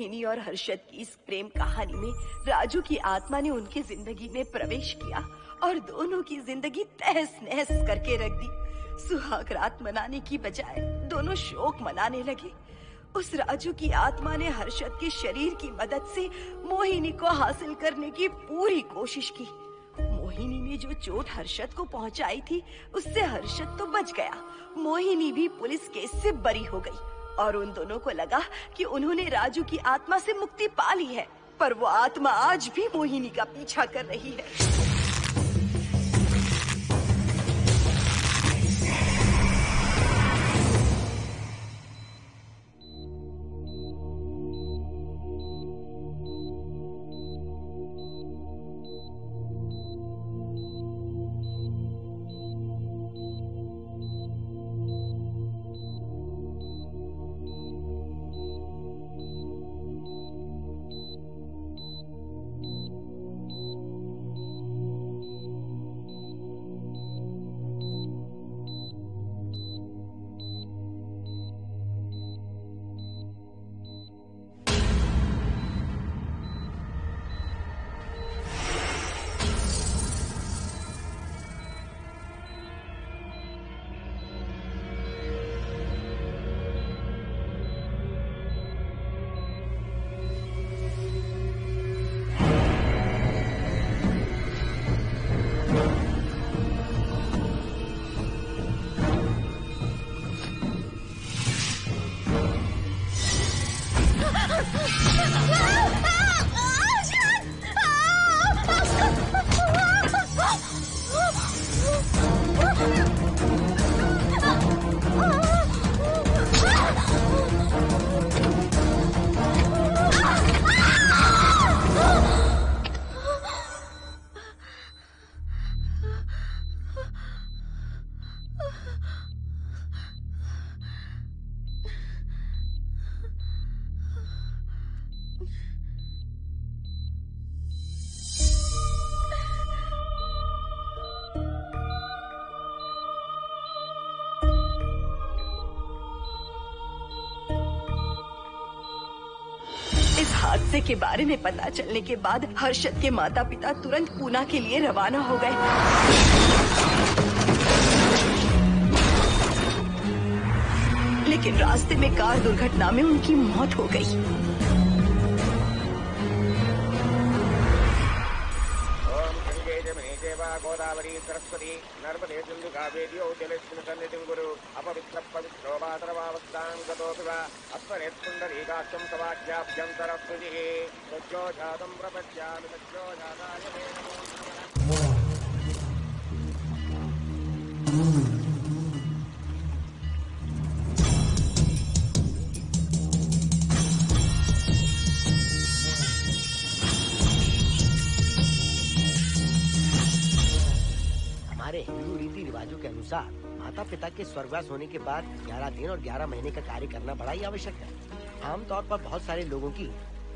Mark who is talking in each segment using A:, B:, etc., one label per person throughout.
A: मोहिनी और हर्षद की इस प्रेम कहानी में राजू की आत्मा ने उनकी जिंदगी में प्रवेश किया और दोनों की जिंदगी तहस नहस करके रख दी। सुहाग रात मनाने की बजाय दोनों शोक मनाने लगे। उस राजू की आत्मा ने हर्षद के शरीर की मदद से मोहिनी को हासिल करने की पूरी कोशिश की। मोहिनी ने जो चोट हर्षद को पहुंचाई थी उससे हर्षद तो बच गया, मोहिनी भी पुलिस केस से बरी हो गई और उन दोनों को लगा कि उन्होंने राजू की आत्मा से मुक्ति पा ली है, पर वो आत्मा आज भी मोहिनी का पीछा कर रही है। इस हादसे के बारे में पता चलने के बाद हर्षद के माता पिता तुरंत पूना के लिए रवाना हो गए। लेकिन रास्ते में कार दुर्घटना में उनकी मौत हो गई।
B: गोदावरी सरस्वती नर्मदे सिंधु कावेरी जलेस्मिन् सन्निधिं कुरु अपवित्रः पवित्रो मातरमावस्थां गतोऽपि वा अस्मरेत्पुण्डरीकाक्षं तवाख्याभ्यन्तरः स्तुतिः सज्जो जातं प्रपद्यामि सज्जो जाताय मे नमो नमः।
C: हमारे हिंदू रीति रिवाजों के अनुसार माता पिता के स्वर्गवास होने के बाद 11 दिन और 11 महीने का कार्य करना बड़ा ही आवश्यक है। आमतौर पर बहुत सारे लोगों की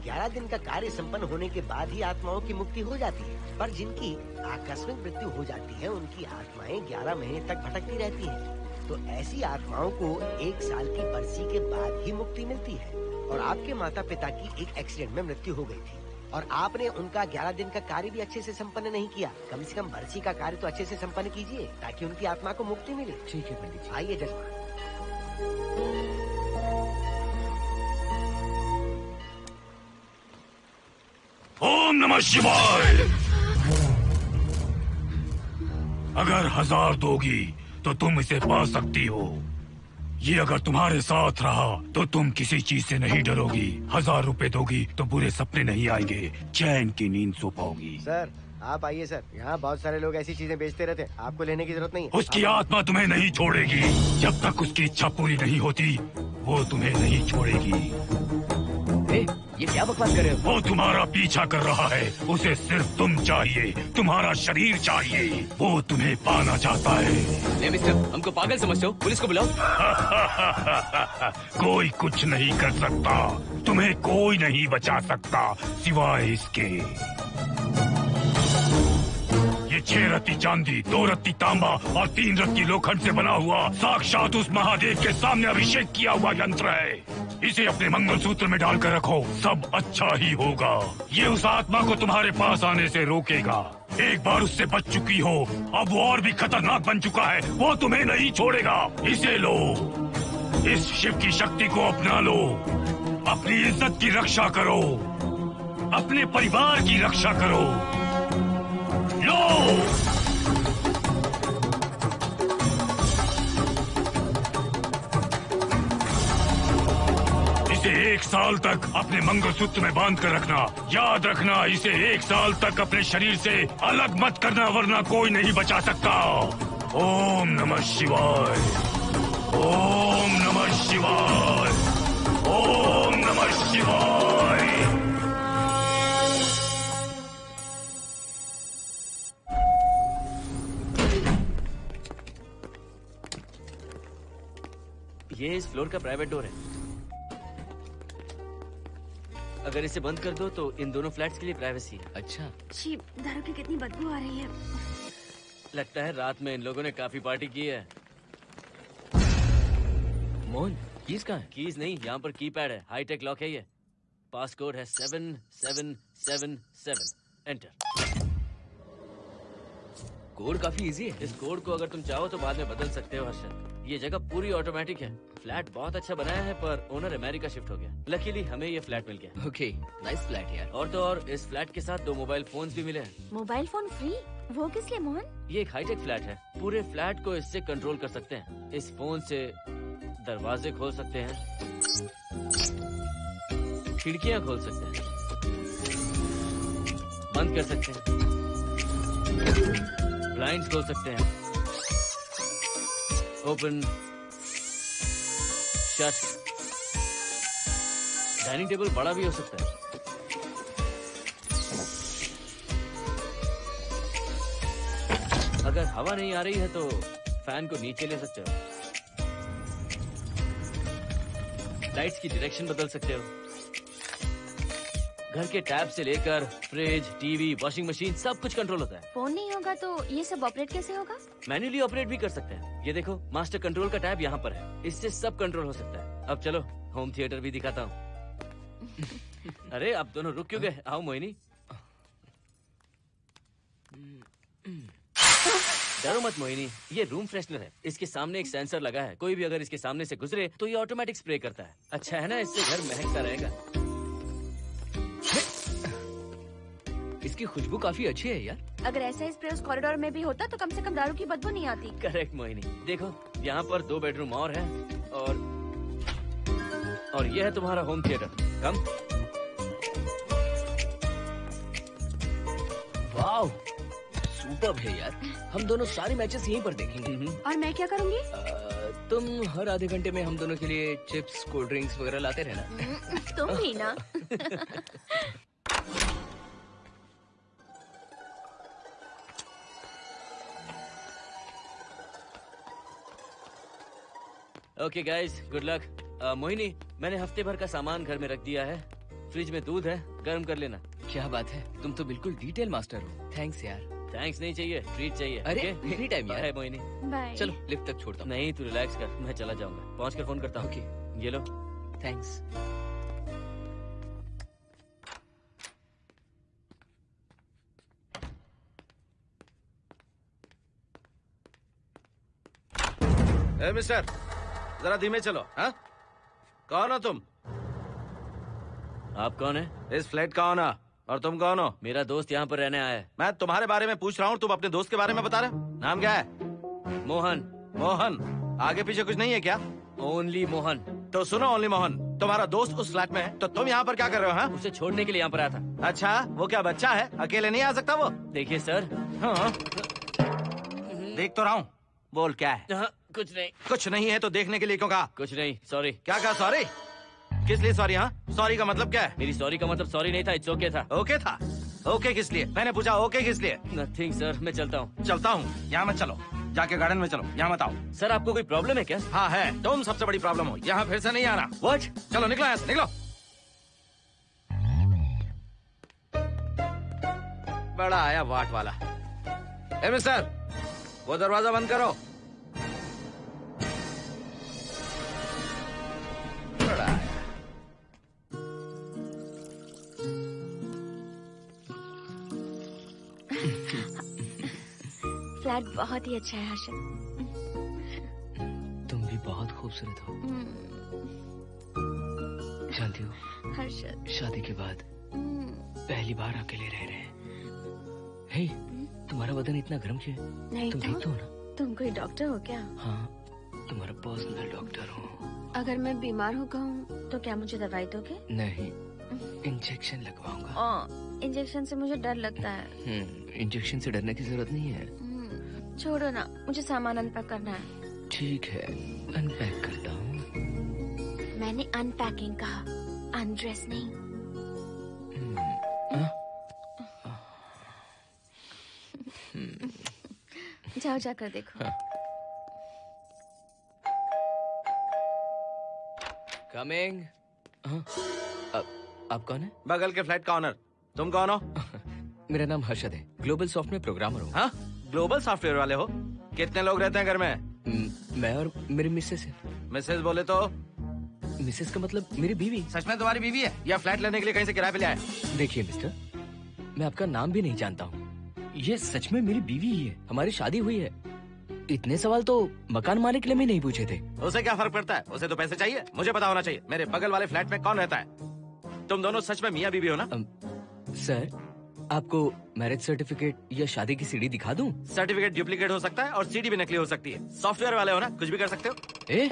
C: 11 दिन का कार्य संपन्न होने के बाद ही आत्माओं की मुक्ति हो जाती है, पर जिनकी आकस्मिक मृत्यु हो जाती है उनकी आत्माएं 11 महीने तक भटकती रहती हैं। तो ऐसी आत्माओं को 1 साल की बरसी के बाद ही मुक्ति मिलती है। और आपके माता पिता की एक एक्सीडेंट में मृत्यु हो गई थी और आपने उनका 11 दिन का कार्य भी अच्छे से संपन्न नहीं किया। कम से कम बरसी का कार्य तो अच्छे से संपन्न कीजिए ताकि उनकी आत्मा को मुक्ति मिले।
D: ठीक है पंडित जी।
C: आइए जजमान।
E: ओम नमः शिवाय। अगर 1000 दोगी तो तुम इसे पा सकती हो। ये अगर तुम्हारे साथ रहा तो तुम किसी चीज से नहीं डरोगी। 1000 रुपए दोगी तो बुरे सपने नहीं आएंगे, चैन की नींद सो पाओगी।
C: सर आप आइए सर, यहाँ बहुत सारे लोग ऐसी चीजें बेचते रहते हैं, आपको लेने की जरूरत नहीं है।
E: उसकी आत्मा तुम्हें नहीं छोड़ेगी। जब तक उसकी इच्छा पूरी नहीं होती वो तुम्हें नहीं छोड़ेगी।
D: ये क्या बकवास कर रहे हो?
E: वो तुम्हारा पीछा कर रहा है, उसे सिर्फ तुम चाहिए, तुम्हारा शरीर चाहिए, वो तुम्हें पाना चाहता है।
D: मिस्टर, हमको पागल समझते हो? पुलिस को बुलाओ।
E: कोई कुछ नहीं कर सकता, तुम्हें कोई नहीं बचा सकता सिवाय इसके। ये 6 रत्ती चांदी, 2 रत्ती तांबा और 3 रत्ती लोखंड से बना हुआ साक्षात उस महादेव के सामने अभिषेक किया हुआ यंत्र है। इसे अपने मंगलसूत्र में डालकर रखो, सब अच्छा ही होगा। ये उस आत्मा को तुम्हारे पास आने से रोकेगा। एक बार उससे बच चुकी हो, अब वो और भी खतरनाक बन चुका है, वो तुम्हें नहीं छोड़ेगा। इसे लो, इस शिव की शक्ति को अपना लो, अपनी इज्जत की रक्षा करो, अपने परिवार की रक्षा करो। लो, इसे 1 साल तक अपने मंगलसूत्र में बांध कर रखना। याद रखना, इसे 1 साल तक अपने शरीर से अलग मत करना, वरना कोई नहीं बचा सकता। ओम नमः शिवाय, ओम नमः शिवाय, ओम नमः शिवाय।
D: ये इस फ्लोर का प्राइवेट डोर है। अगर इसे बंद कर दो तो इन दोनों फ्लैट्स के लिए प्राइवेसी है।
F: अच्छा,
A: छी, दारू की कितनी बदबू आ रही है।
D: लगता है रात में इन लोगों ने काफी पार्टी की है। मोहन, कीज कहाँ है? कीज नहीं, यहाँ पर कीपैड है, हाईटेक लॉक है ये। पास कोड है 7777। एंटर।
F: कोड काफी इजी है।
D: इस कोड को अगर तुम चाहो तो बाद में बदल सकते हो हर्षद। ये जगह पूरी ऑटोमेटिक है। फ्लैट बहुत अच्छा बनाया है, पर ओनर अमेरिका शिफ्ट हो गया। लकीली हमें ये फ्लैट मिल गया।
F: ओके, नाइस फ्लैट यार।
D: और तो और इस फ्लैट के साथ 2 मोबाइल फोन्स भी मिले हैं।
A: Mobile phone free? वो किस लिए मोहन?
D: ये एक हाईटेक फ्लैट है, पूरे फ्लैट को इससे कंट्रोल कर सकते हैं। इस फोन से दरवाजे खोल सकते हैं, खिड़कियां खोल सकते हैं, बंद कर सकते हैं, ब्लाइंड्स खोल सकते हैं, ओपन, शट। डाइनिंग टेबल बड़ा भी हो सकता है। अगर हवा नहीं आ रही है तो फैन को नीचे ले सकते हो। लाइट्स की डायरेक्शन बदल सकते हो। घर के टैब से लेकर फ्रिज, टीवी, वॉशिंग मशीन सब कुछ कंट्रोल होता है।
A: फोन नहीं होगा तो ये सब ऑपरेट कैसे होगा?
D: मैन्युअली ऑपरेट भी कर सकते हैं। ये देखो, मास्टर कंट्रोल का टैब यहाँ पर है, इससे सब कंट्रोल हो सकता है। अब चलो होम थिएटर भी दिखाता हूँ। अरे आप दोनों रुक क्यों गए? आओ मोहिनी। डरो मत मोहिनी, ये रूम फ्रेशनर है। इसके सामने एक सेंसर लगा है, कोई भी अगर इसके सामने से गुजरे तो ये ऑटोमेटिक स्प्रे करता है। अच्छा है ना, इससे घर महकता रहेगा।
F: इसकी खुशबू काफी अच्छी है यार।
A: अगर ऐसा स्प्रे उस कॉरिडोर में भी होता तो कम से कम दारू की बदबू नहीं आती।
D: करेक्ट मोहिनी। देखो यहाँ पर 2 बेडरूम और है, और ये है तुम्हारा होम थिएटर। कम।
F: वाह, सुपर्ब है यार। हम दोनों सारे मैचेस यहीं पर देखेंगे।
A: और मैं क्या करूँगी?
F: तुम हर आधे घंटे में हम दोनों के लिए चिप्स, कोल्ड ड्रिंक्स वगैरह लाते रहना।
A: तुम ही ना।
D: Okay guys, good luck. Mohini, मैंने हफ्ते भर का सामान घर में रख दिया है। फ्रिज में दूध है, गर्म कर लेना।
F: क्या बात है, तुम तो बिल्कुल डिटेल मास्टर हो। थैंक्स यार।
D: थैंक्स नहीं चाहिए, ट्रीट चाहिए।
F: अरे
D: okay?
F: एनी टाइम यार।
D: बाय मोहिनी।
A: बाय।
F: चलो लिफ्ट तक छोड़ता हूँ।
D: नहीं, तू रिलैक्स कर, मैं चला जाऊंगा। पहुंच कर फोन करता हूँ।
F: ओके,
D: ये लो।
F: थैंक्स।
B: ए मिस्टर, जरा धीमे चलो। हाँ, कौन हो तुम?
D: आप कौन है?
B: इस फ्लैट का ओनर। और तुम कौन हो?
D: मेरा दोस्त यहाँ पर रहने आया है।
B: मैं तुम्हारे बारे में पूछ रहा हूँ, तुम अपने दोस्त के बारे में बता रहे हो। नाम क्या है?
D: मोहन।
B: मोहन? आगे पीछे कुछ नहीं है क्या?
D: ओनली मोहन।
B: तो सुनो ओनली मोहन, तुम्हारा दोस्त उस फ्लैट में है, तो तुम यहाँ पर क्या कर रहे हो? हाँ?
D: उसे छोड़ने के लिए यहाँ पर आया था।
B: अच्छा, वो क्या बच्चा है? अकेले नहीं आ सकता वो?
D: देखिए सर।
B: हाँ। देख तो रहा हूँ, बोल क्या है?
D: हाँ, कुछ नहीं।
B: कुछ नहीं है तो देखने के लिए क्यों कहा?
D: कुछ नहीं, सॉरी।
B: क्या कहा? सॉरी? किस लिए सॉरी? हाँ, सॉरी का मतलब क्या है?
D: मेरी सॉरी का मतलब सॉरी नहीं था, इट्स ओके था।
B: ओके था? ओके किस लिए? मैंने पूछा ओके किस लिए?
D: नथिंग सर, मैं चलता हूँ।
B: चलता हूँ? यहाँ मत चलो, जाके गार्डन में चलो, यहाँ मत आओ।
D: सर आपको कोई प्रॉब्लम है क्या?
B: हाँ है, तुम सबसे बड़ी प्रॉब्लम हो। यहाँ फिर से नहीं आना।
D: व्हाट?
B: चलो निकलो यहाँ से, निकलो। बड़ा आया वाट वाला। ए मिस्टर, वो दरवाजा बंद करो। बड़ा आया।
G: बहुत ही अच्छा है हर्षद।
F: तुम भी बहुत खूबसूरत हो। जानती हो
G: हर्षद,
F: शादी के बाद पहली बार अकेले रह रहे हैं। हे, तुम्हारा बदन इतना गर्म क्यों है?
G: नहीं
F: तुम ठीक तो हो ना?
G: तुम कोई डॉक्टर हो क्या?
F: हाँ, तुम्हारा पर्सनल डॉक्टर हूँ।
G: अगर मैं बीमार हो गऊँ तो क्या मुझे दवाई दोगे?
F: नहीं, इंजेक्शन लगवाऊंगा।
G: इंजेक्शन से मुझे डर लगता है।
F: इंजेक्शन से डरने की जरूरत नहीं है।
G: छोड़ो ना, मुझे सामान अनपैक करना है।
F: ठीक है, अनपैक करता हूँ।
G: मैंने अनपैकिंग कहा, अनड्रेस नहीं। जाओ जाकर देखो।
F: कमिंग। आप कौन है?
D: बगल के फ्लैट का ऑनर। तुम कौन हो?
F: मेरा नाम हर्षद है, ग्लोबल सॉफ्टवेयर प्रोग्रामर हूँ।
D: हाँ, ग्लोबल सॉफ्टवेयर वाले हो? कितने लोग रहते हैं घर में?
F: मैं और मेरी मिसेस है।
D: मिसेस बोले तो?
F: मिसेस का मतलब मेरी बीवी।
D: सच में तुम्हारी बीवी है या फ्लैट लेने के लिए कहीं से किराए पे ले आए?
F: देखिए मिस्टर, मैं आपका नाम भी नहीं जानता हूँ। ये सच में मेरी बीवी ही है, हमारी शादी हुई है। इतने सवाल तो मकान मालिक ने भी नहीं पूछे थे।
D: उसे क्या फर्क पड़ता है? उसे तो पैसे चाहिए, मुझे पता होना चाहिए। मेरे बगल वाले फ्लैट में कौन रहता है? तुम दोनों सच में मियाँ बीवी हो ना?
F: सर, आपको मैरिज सर्टिफिकेट या शादी की सीडी दिखा दूं?
D: सर्टिफिकेट डुप्लीकेट हो सकता है और सीडी भी नकली हो सकती है। सॉफ्टवेयर वाले हो ना, कुछ भी कर सकते हो।
F: ए,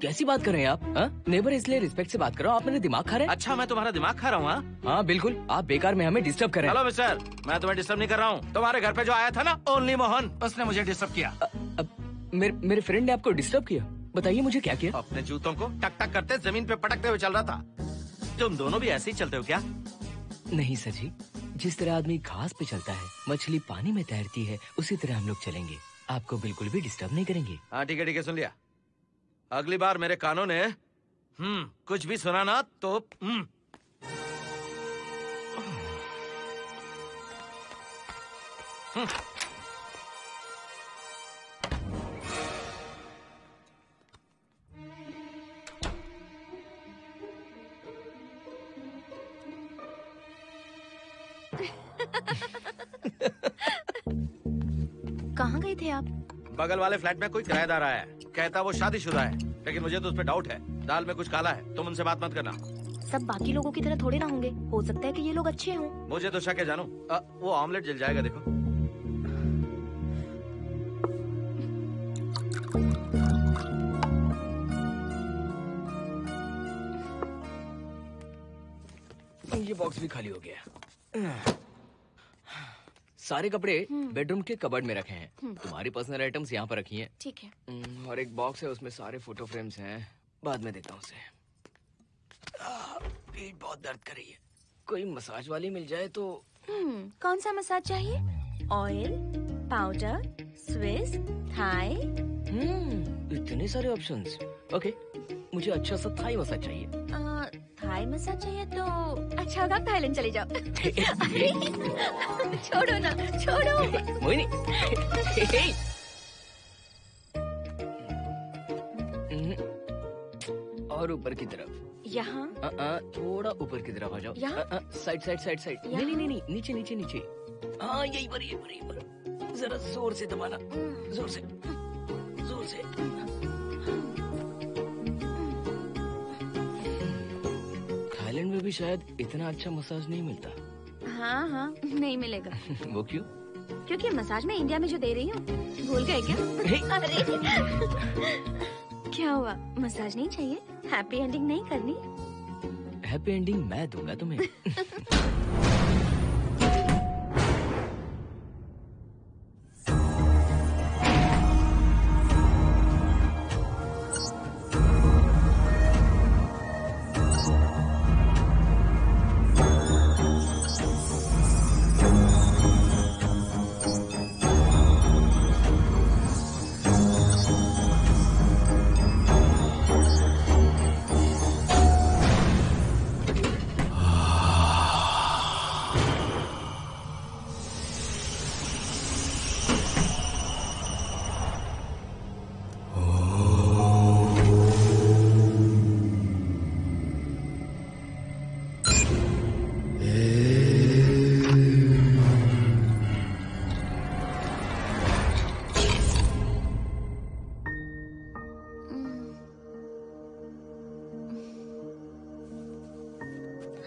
F: कैसी बात कर रहे हैं आप? नेबर, इसलिए रिस्पेक्ट से बात करो। आप मेरे दिमाग खा रहे हैं?
D: अच्छा, मैं तुम्हारा दिमाग खा रहा हूँ?
F: हाँ बिल्कुल, आप बेकार में हमें डिस्टर्ब कर रहे हैं।
D: हेलो मिस्टर, मैं तुम्हें डिस्टर्ब नहीं कर रहा हूँ। तुम्हारे घर पे जो आया था ना, ओनली मोहन, उसने मुझे डिस्टर्ब किया।
F: मेरे फ्रेंड ने आपको डिस्टर्ब किया? बताइए मुझे क्या किया?
D: अपने जूतों को टक टक करते जमीन पे पटकते हुए चल रहा था। तुम दोनों भी ऐसे ही चलते हो क्या?
F: नहीं सर जी, जिस तरह आदमी घास पे चलता है, मछली पानी में तैरती है, उसी तरह हम लोग चलेंगे। आपको बिल्कुल भी डिस्टर्ब नहीं करेंगे।
D: हाँ ठीक है, सुन लिया। अगली बार मेरे कानों ने कुछ भी सुना ना तो
G: कहाँ गए थे आप?
D: बगल वाले फ्लैट में कोई किराएदार आया है, कहता वो शादीशुदा है, लेकिन मुझे तो उस पर डाउट है। दाल में कुछ काला है, तुम उनसे बात मत करना।
G: सब बाकी लोगों की तरह थोड़े ना होंगे, हो सकता है कि ये लोग अच्छे हों।
D: मुझे तो शक है जानू। वो ऑमलेट जल जाएगा, देखो।
F: ये बॉक्स भी खाली हो गया। सारे कपड़े बेडरूम के कबर्ड में रखे हैं। तुम्हारी पर्सनल आइटम्स यहाँ पर रखी हैं।
G: ठीक है।
F: और एक बॉक्स है, उसमें सारे फोटो फ्रेम्स हैं। बाद में देता हूँ उसे। पीठ बहुत दर्द कर रही है, कोई मसाज वाली मिल जाए तो।
G: कौन सा मसाज चाहिए? Oil, powder, Swiss, Thai?
F: इतने सारे ऑप्शंस। ओके, मुझे अच्छा सा थाई मसाज चाहिए।
G: थाई मसाज चाहिए तो अच्छा होगा थाईलैंड चले जाओ। अरे छोड़ो ना, छोड़ो।
F: मोहिनी। और ऊपर की तरफ।
G: यहाँ?
F: थोड़ा ऊपर की तरफ आ जाओ।
G: यहाँ?
F: Side side side side. नहीं नहीं नहीं, नीचे नीचे नीचे। हाँ यही पर, यही पर, यही पर। जरा जोर से दबाना, जोर से, जोर से। थाईलैंड में भी शायद इतना अच्छा मसाज नहीं मिलता।
G: हाँ हाँ, नहीं मिलेगा।
F: वो क्यों?
G: क्योंकि मसाज मैं इंडिया में जो दे रही हूँ, भूल गए क्या? अरे क्या हुआ, मसाज नहीं चाहिए? हैप्पी एंडिंग नहीं करनी?
F: हैप्पी एंडिंग मैं दूंगा तुम्हें।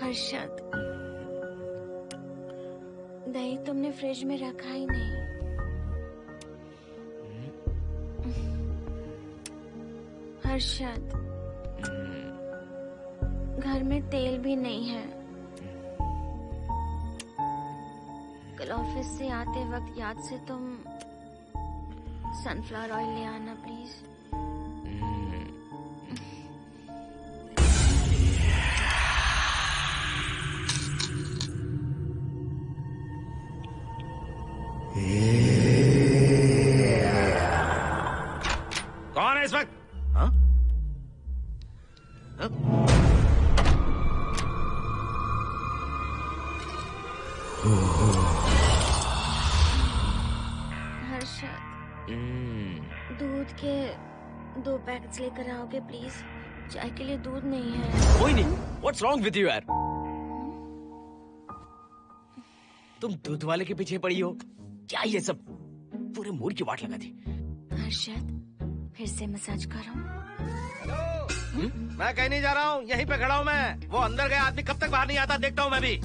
G: हर्षद, दही तुमने फ्रिज में रखा ही नहीं। हर्षद, घर में तेल भी नहीं है। कल ऑफिस से आते वक्त याद से तुम सनफ्लावर ऑयल ले आना प्लीज।
B: कौन है इस वक्त?
C: हाँ?
G: हर्षद, दूध के 2 पैकेट्स लेकर आओगे प्लीज? चाय के लिए दूध नहीं है।
F: Mohini, what's wrong with you यार? तुम दूध वाले के पीछे पड़ी हो क्या? ये सब पूरे मूड की वाट लगा दी।
G: हर्षद, फिर से मसाज करो।
B: मैं कहीं नहीं जा रहा हूँ, यहीं पे खड़ा हूँ मैं। वो अंदर गया आदमी कब तक बाहर नहीं आता, देखता हूँ मैं भी।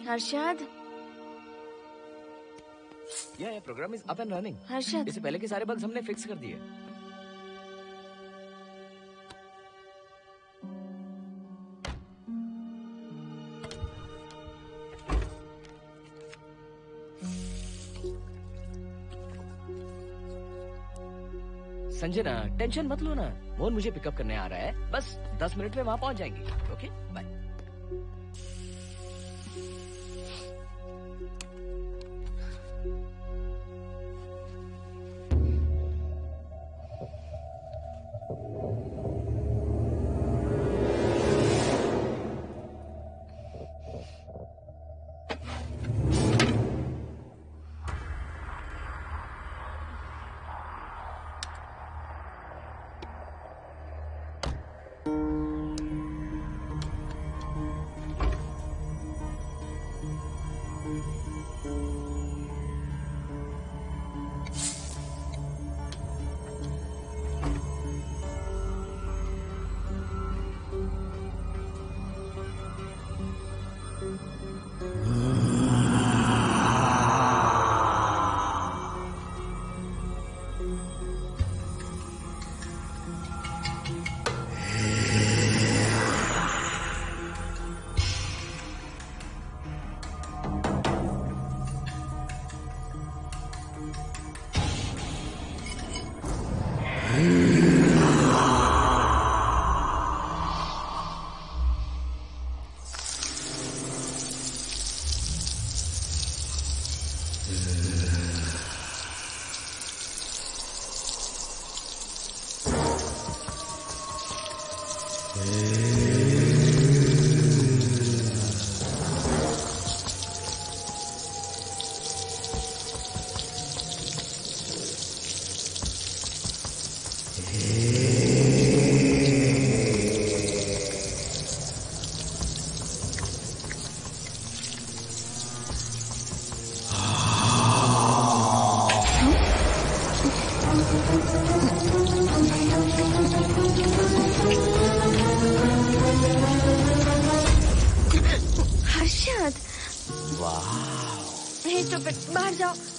G: हर्षद,
F: ये program is up and running.
G: Harshad,
F: इससे पहले के सारे बग्स हमने फिक्स कर दिए। संजना, टेंशन मत लो ना, मोहन मुझे पिकअप करने आ रहा है, बस 10 मिनट में वहां पहुंच जाएंगे। Okay bye.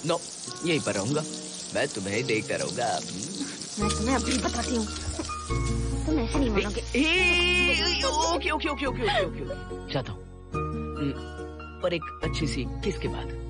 F: नो, यहीं पर रहूंगा, मैं तुम्हें देखता रहूंगा।
G: मैं तुम्हें अभी बताती हूँ, तुम ऐसे नहीं मानोगे।
F: Okay okay okay okay okay okay, चाहता हूँ, पर एक अच्छी सी किस के बाद।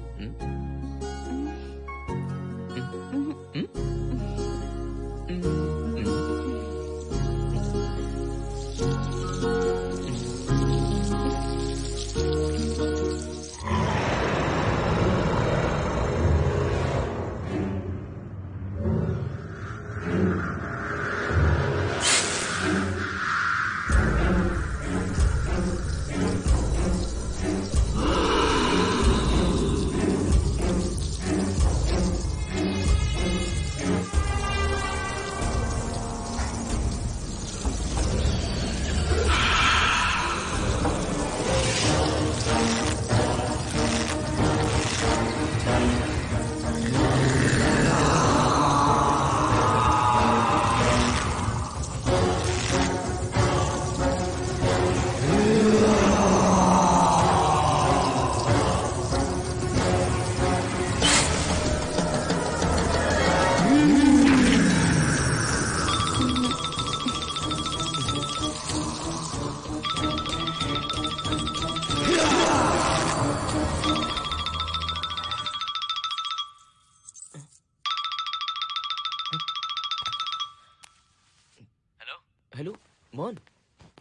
F: हेलो मोहन,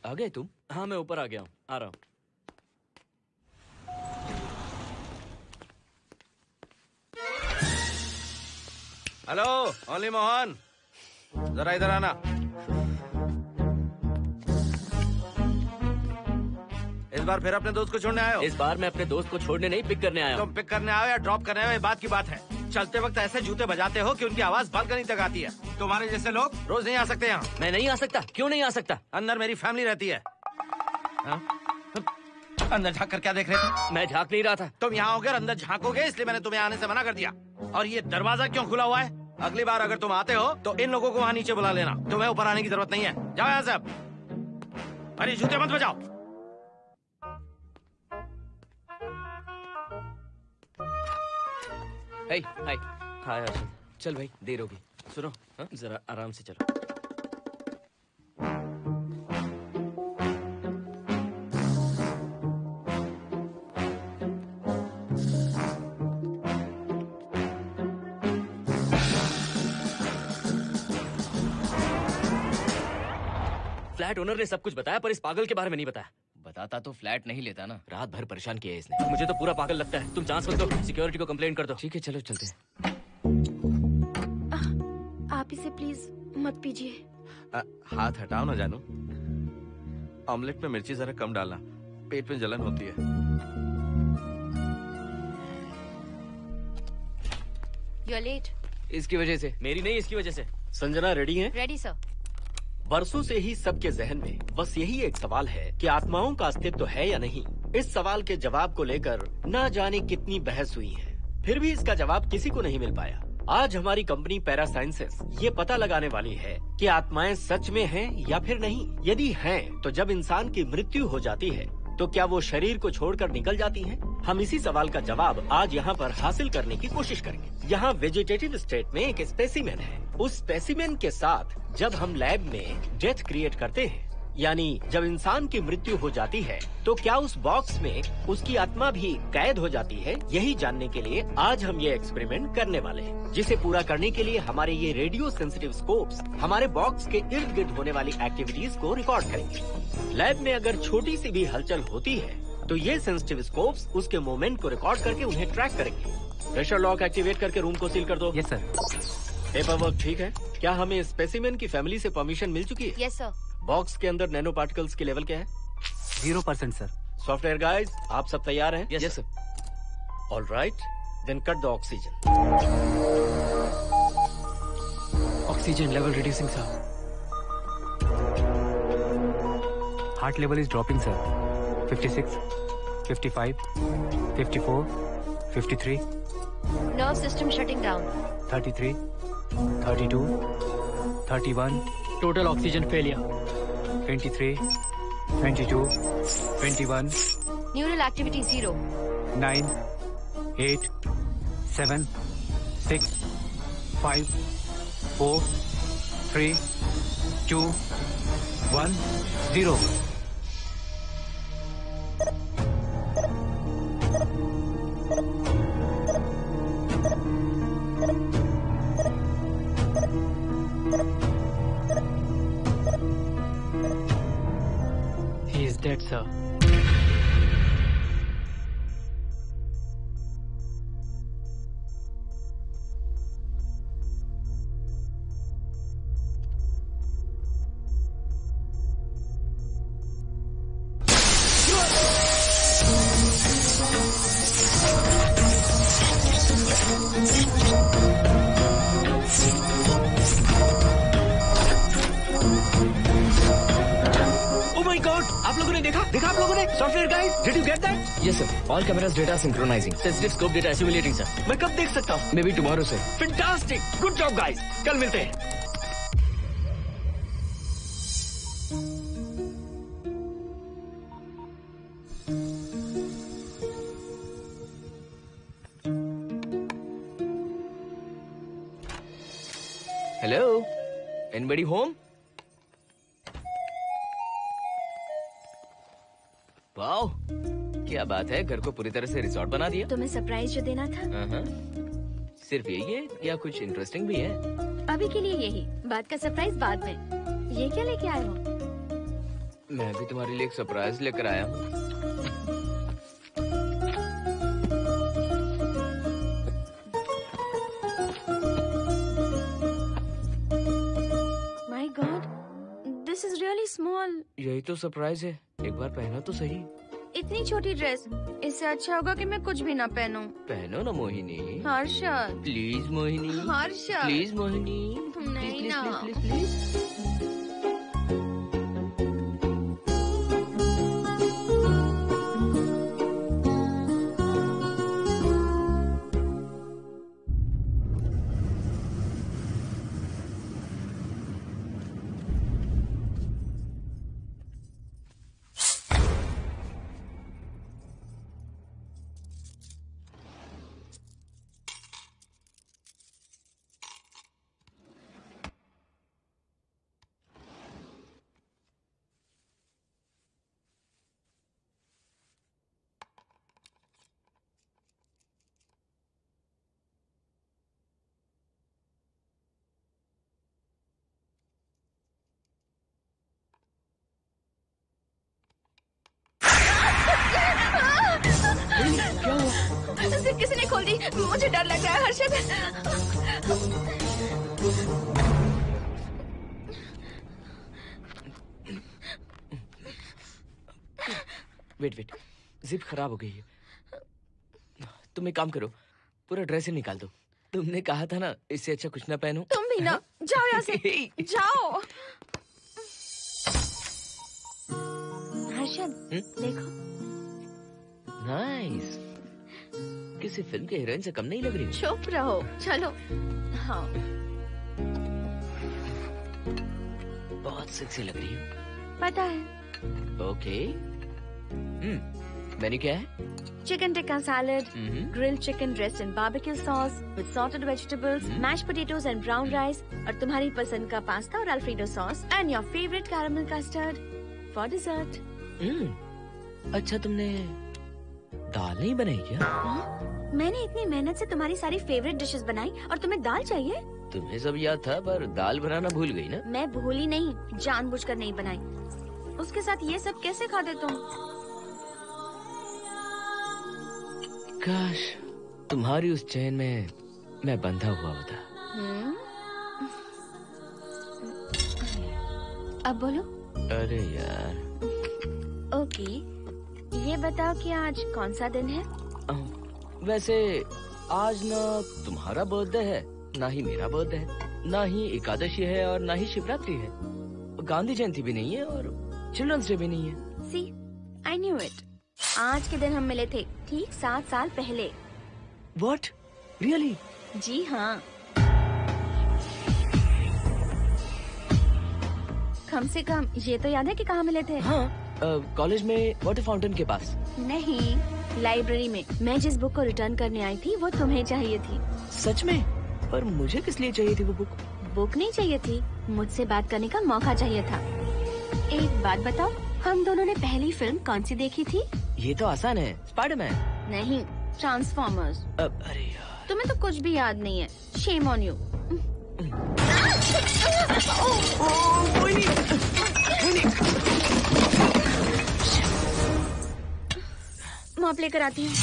F: आ गए तुम?
D: हाँ मैं ऊपर आ गया हूँ, आ रहा हूँ।
B: हेलो ओनली मोहन, जरा इधर आना। इस बार फिर अपने दोस्त को छोड़ने आए हो?
D: इस बार मैं अपने दोस्त को छोड़ने नहीं, पिक करने आया हूँ।
B: तुम पिक करने आए हो या ड्रॉप करने आए हो, ये बात की बात है। चलते वक्त ऐसे जूते बजाते हो कि उनकी आवाज बालकनी तक आती है। तुम्हारे जैसे लोग रोज नहीं आ सकते यहाँ।
D: मैं नहीं आ सकता? क्यों नहीं आ सकता?
B: अंदर मेरी फैमिली रहती है। अंदर झांक कर क्या देख रहे थे?
D: मैं झांक नहीं रहा था।
B: तुम यहाँ होकर अंदर झांकोगे, इसलिए मैंने तुम्हें आने से मना कर दिया। और ये दरवाजा क्यों खुला हुआ है? अगली बार अगर तुम आते हो तो इन लोगों को वहाँ नीचे बुला लेना, तुम्हें ऊपर आने की जरूरत नहीं है। जाओ यहाँ से अब। अरे जूते मत बजाओ।
F: हाय हाय।
D: हाय हर्षद।
F: चल भाई, देर होगी।
D: सुनो, हाँ जरा आराम से चलो। फ्लैट ओनर ने सब कुछ बताया पर इस पागल के बारे में नहीं बताया।
F: बताता तो फ्लैट नहीं लेता ना। रात भर परेशान किया है इसने।
D: मुझे तो पूरा पागल लगता है। तुम चांस मत दो, सिक्योरिटी को कंप्लेंट कर दो।
F: ठीक है चलो चलते हैं।
G: आप इसे प्लीज मत पीजिए।
H: हाथ हटाओ ना जानू। ऑमलेट में मिर्ची जरा कम डालना, पेट में जलन होती है।
G: You are late.
F: इसकी वजह से।
D: मेरी नहीं, इसकी वजह से।
I: संजना रेडी हैं?
G: Ready sir.
I: बरसों से ही सबके जहन में बस यही एक सवाल है कि आत्माओं का अस्तित्व है या नहीं। इस सवाल के जवाब को लेकर ना जाने कितनी बहस हुई है, फिर भी इसका जवाब किसी को नहीं मिल पाया। आज हमारी कंपनी पैरा साइंसेस ये पता लगाने वाली है कि आत्माएं सच में हैं या फिर नहीं। यदि हैं, तो जब इंसान की मृत्यु हो जाती है तो क्या वो शरीर को छोड़कर निकल जाती हैं? हम इसी सवाल का जवाब आज यहाँ पर हासिल करने की कोशिश करेंगे। यहाँ वेजिटेटिव स्टेट में एक स्पेसिमेन है। उस स्पेसिमेन के साथ जब हम लैब में डेथ क्रिएट करते हैं, यानी जब इंसान की मृत्यु हो जाती है, तो क्या उस बॉक्स में उसकी आत्मा भी कैद हो जाती है? यही जानने के लिए आज हम ये एक्सपेरिमेंट करने वाले हैं, जिसे पूरा करने के लिए हमारे ये रेडियो सेंसिटिव स्कोप्स हमारे बॉक्स के इर्द गिर्द होने वाली एक्टिविटीज को रिकॉर्ड करेंगे। लैब में अगर छोटी सी भी हलचल होती है तो ये सेंसिटिव स्कोप्स उसके मूवमेंट को रिकॉर्ड करके उन्हें ट्रैक करेंगे। प्रेशर लॉक एक्टिवेट करके रूम को सील कर दो।
F: Yes sir.
I: पेपर वर्क ठीक है? क्या हमें स्पेसिमेन की फैमिली से परमिशन मिल चुकी है?
G: Yes sir.
I: बॉक्स के अंदर नैनो पार्टिकल्स की लेवल क्या है?
F: 0% सर।
I: सॉफ्टवेयर गाइस, आप सब तैयार हैं?
F: Yes sir.
I: All right, then cut the oxygen.
F: Oxygen level reducing sir. Heart level is dropping sir. 56, 55, 54, 53,
G: nerve system shutting down.
F: 33, 32, 31,
J: total oxygen failure.
F: 23, 22, 21,
G: neural activity 0।
F: 9, 8, 7, 6, 5, 4, 3, 2, 1, 0।
J: He is dead, sir.
I: आप लोगों ने देखा आप लोगों ने? Software guys, did you get that?
F: Yes sir. All cameras data synchronising.
D: Sensitive scope data assimilating sir.
I: मैं कब देख सकता हूँ?
F: May be tomorrow sir.
I: Fantastic, good job guys, कल मिलते हैं।
F: Hello, anybody home? वाओ, क्या बात है, घर को पूरी तरह से रिसॉर्ट बना दिया।
G: तुम्हें सरप्राइज जो देना था।
F: सिर्फ यही है या कुछ इंटरेस्टिंग भी है?
G: अभी के लिए यही, बाद का सरप्राइज बाद में। ये क्या लेके आए हो?
F: मैं भी तुम्हारे लिए एक सरप्राइज लेकर आया हूँ।
G: My God, this is really small.
F: यही तो सरप्राइज है, एक बार पहना तो सही।
G: इतनी छोटी ड्रेस, इससे अच्छा होगा कि मैं कुछ भी ना पहनूं।
F: पहनो ना मोहिनी।
G: हर्षद,
F: प्लीज मोहिनी।
G: हर्षद,
F: प्लीज मोहिनी।
G: नहीं
F: प्लीज
G: ना।
F: Please please please.
G: सिर्फ किसी ने खोल दी, मुझे डर लग रहा है हर्षद।
F: वेट, जिप खराब हो गई है। तुम एक काम करो, पूरा ड्रेस ही निकाल दो। तुमने कहा था ना इससे अच्छा कुछ ना पहनो।
G: तुम भी ना, जाओ यहाँ से, जाओ। हर्षद, देखो।
F: नाइस। किसी फिल्म के हीरोइन से कम नहीं लग रही।
G: चुप रहो, चलो। हाँ,
F: बहुत सेक्सी लग रही हो।
G: पता है।
F: ओके। मेन्यू क्या है?
G: Chicken tikka salad, grilled chicken dressed in barbecue sauce with salted vegetables, mashed potatoes and brown rice, और तुम्हारी पसंद का पास्ता और alfredo sauce, and your favorite caramel custard for dessert.
F: अच्छा, तुमने दाल नहीं बनाई क्या?
G: मैंने इतनी मेहनत से तुम्हारी सारी फेवरेट डिशेस बनाई और तुम्हें दाल चाहिए?
F: तुम्हें सब याद था पर दाल बनाना भूल गई ना?
G: मैं भूली नहीं, जानबूझकर नहीं बनाई। उसके साथ ये सब कैसे खाते तुम?
F: काश तुम्हारी उस चैन में मैं बंधा हुआ होता।
G: अब बोलो।
F: अरे यार।
G: ओके, ये बताओ कि आज कौन सा दिन है?
F: वैसे आज ना तुम्हारा बर्थडे है, ना ही मेरा बर्थडे है, ना ही एकादशी है और ना ही शिवरात्रि है। गांधी जयंती भी नहीं है और चिल्ड्रंस डे भी नहीं है।
G: सी, आई न्यू इट। आज के दिन हम मिले थे ठीक 7 साल पहले।
F: What? Really?
G: जी हाँ। कम से कम ये तो याद है कि कहाँ मिले थे?
F: हाँ, कॉलेज में वाटर फाउंटेन के पास।
G: नहीं, लाइब्रेरी में। मैं जिस बुक को रिटर्न करने आई थी वो तुम्हें चाहिए थी।
F: सच में? पर मुझे किस लिए चाहिए थी वो बुक?
G: बुक नहीं चाहिए थी, मुझसे बात करने का मौका चाहिए था। एक बात बताओ, हम दोनों ने पहली फिल्म कौन सी देखी थी?
F: ये तो आसान है, स्पाइडरमैन।
G: नहीं, ट्रांसफॉर्मर्स।
F: अरे यार,
G: तुम्हें तो कुछ भी याद नहीं है। Shame on you. मॉप लेकर आती हूँ।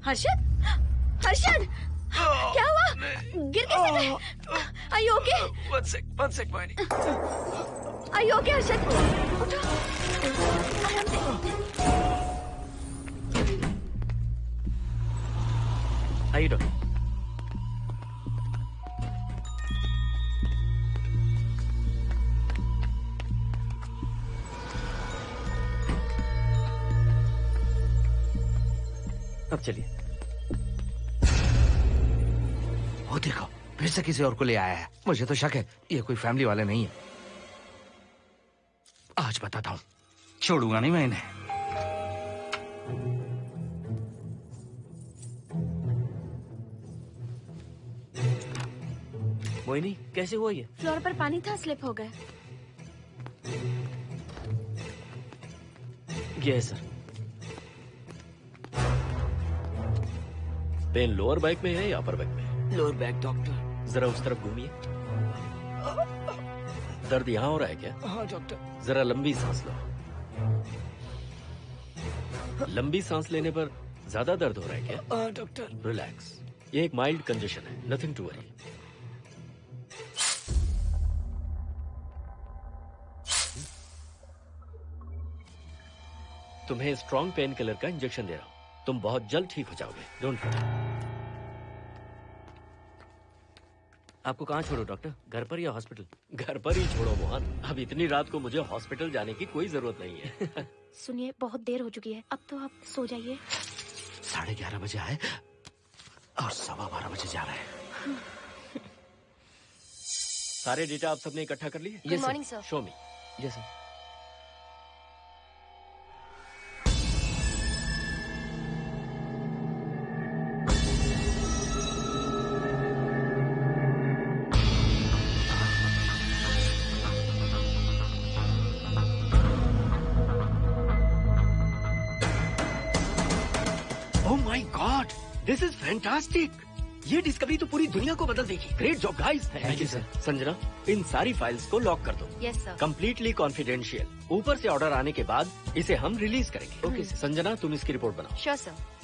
G: हर्षद, हर्षद, क्या हुआ? गिर कैसे गए? Are you okay?
F: One sec, Moini.
G: Are you okay, Harshad? उठो, आराम से।
F: आइए डॉक्टर। अब चलिए।
H: वो देखो, फिर से किसी और को ले आया है। मुझे तो शक है ये कोई फैमिली वाले नहीं है। आज बताता हूँ, छोड़ूंगा नहीं मैं इन्हें।
D: मोहिनी, कैसे हुआ ये?
G: फ्लोर पर पानी था, स्लिप हो गए।
D: ये है सर।
I: पेन लोअर बैक में है या अपर बैक में?
F: Lower back doctor.
I: जरा उस तरफ घूमिए। दर्द यहाँ हो रहा है क्या?
F: हाँ डॉक्टर।
I: जरा लंबी सांस लो। लंबी सांस लेने पर ज्यादा दर्द हो रहा है क्या?
F: हाँ डॉक्टर।
I: रिलैक्स, ये एक माइल्ड कंजेशन है, नथिंग टू वरी। तुम्हें स्ट्रॉन्ग पेन किलर का इंजेक्शन दे रहा हूं, तुम बहुत जल्द ठीक हो जाओगे। Don't worry.
D: आपको कहाँ छोड़ो डॉक्टर, घर पर या हॉस्पिटल?
I: घर पर ही छोड़ो मोहन, अब इतनी रात को मुझे हॉस्पिटल जाने की कोई जरूरत नहीं है।
G: सुनिए, बहुत देर हो चुकी है, अब तो आप सो जाइए।
H: 11:30 बजे आए और 12:15 बजे जा रहे हैं।
I: सारे डेटा आप सबने इकट्ठा कर लिए?
G: Good morning sir.
I: Show me.
F: Yes sir.
I: This is fantastic. ये डिस्कवरी तो पूरी दुनिया को बदल देगी। Great job guys.
J: Thank you sir.
I: Sanjana, इन सारी फाइल्स को लॉक कर दो।
G: Yes sir.
I: Completely confidential. ऊपर से ऑर्डर आने के बाद इसे हम रिलीज करेंगे। ओके संजना, तुम इसकी रिपोर्ट बनाओ।
G: Sure sir.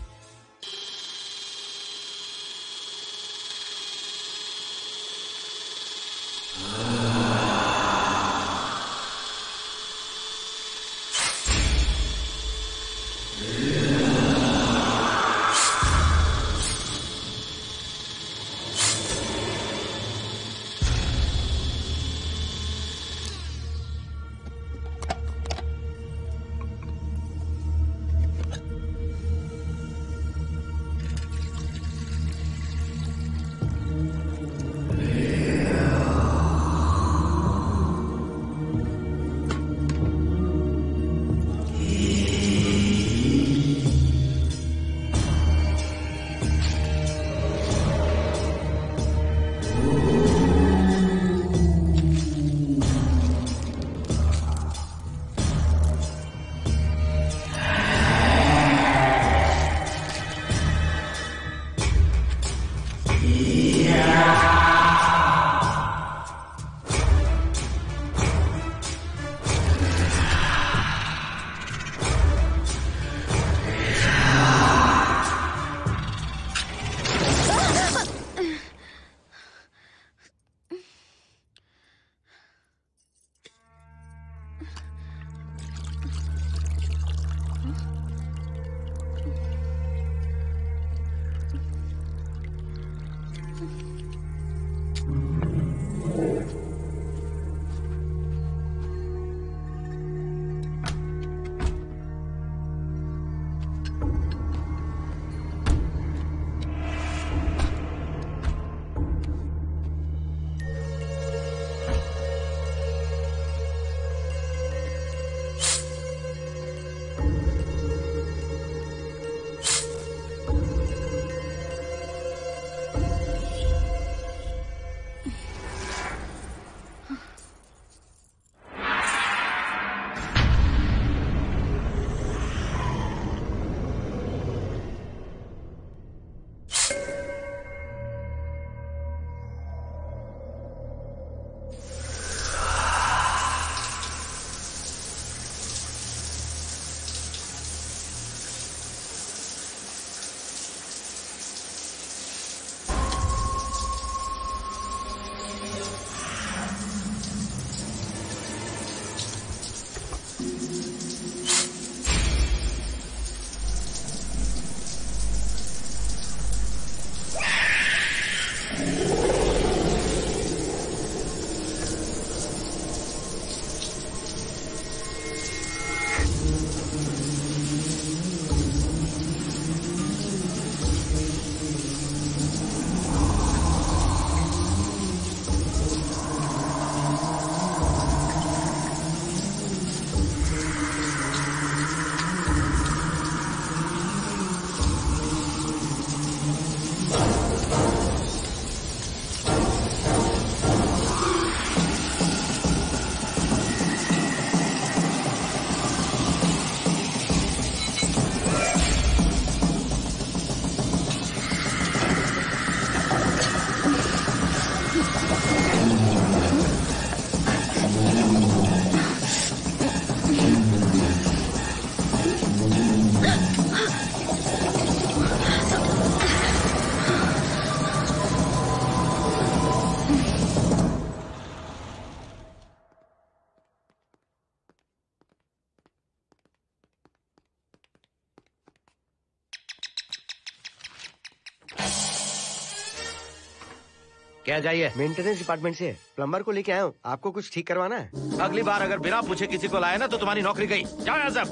C: क्या चाहिए? मेंटेनेंस डिपार्टमेंट से प्लम्बर को लेके आया हूँ। आपको कुछ ठीक करवाना है?
H: अगली बार अगर बिना पूछे किसी को लाए ना तो तुम्हारी नौकरी गई। जाओ यहाँ सब।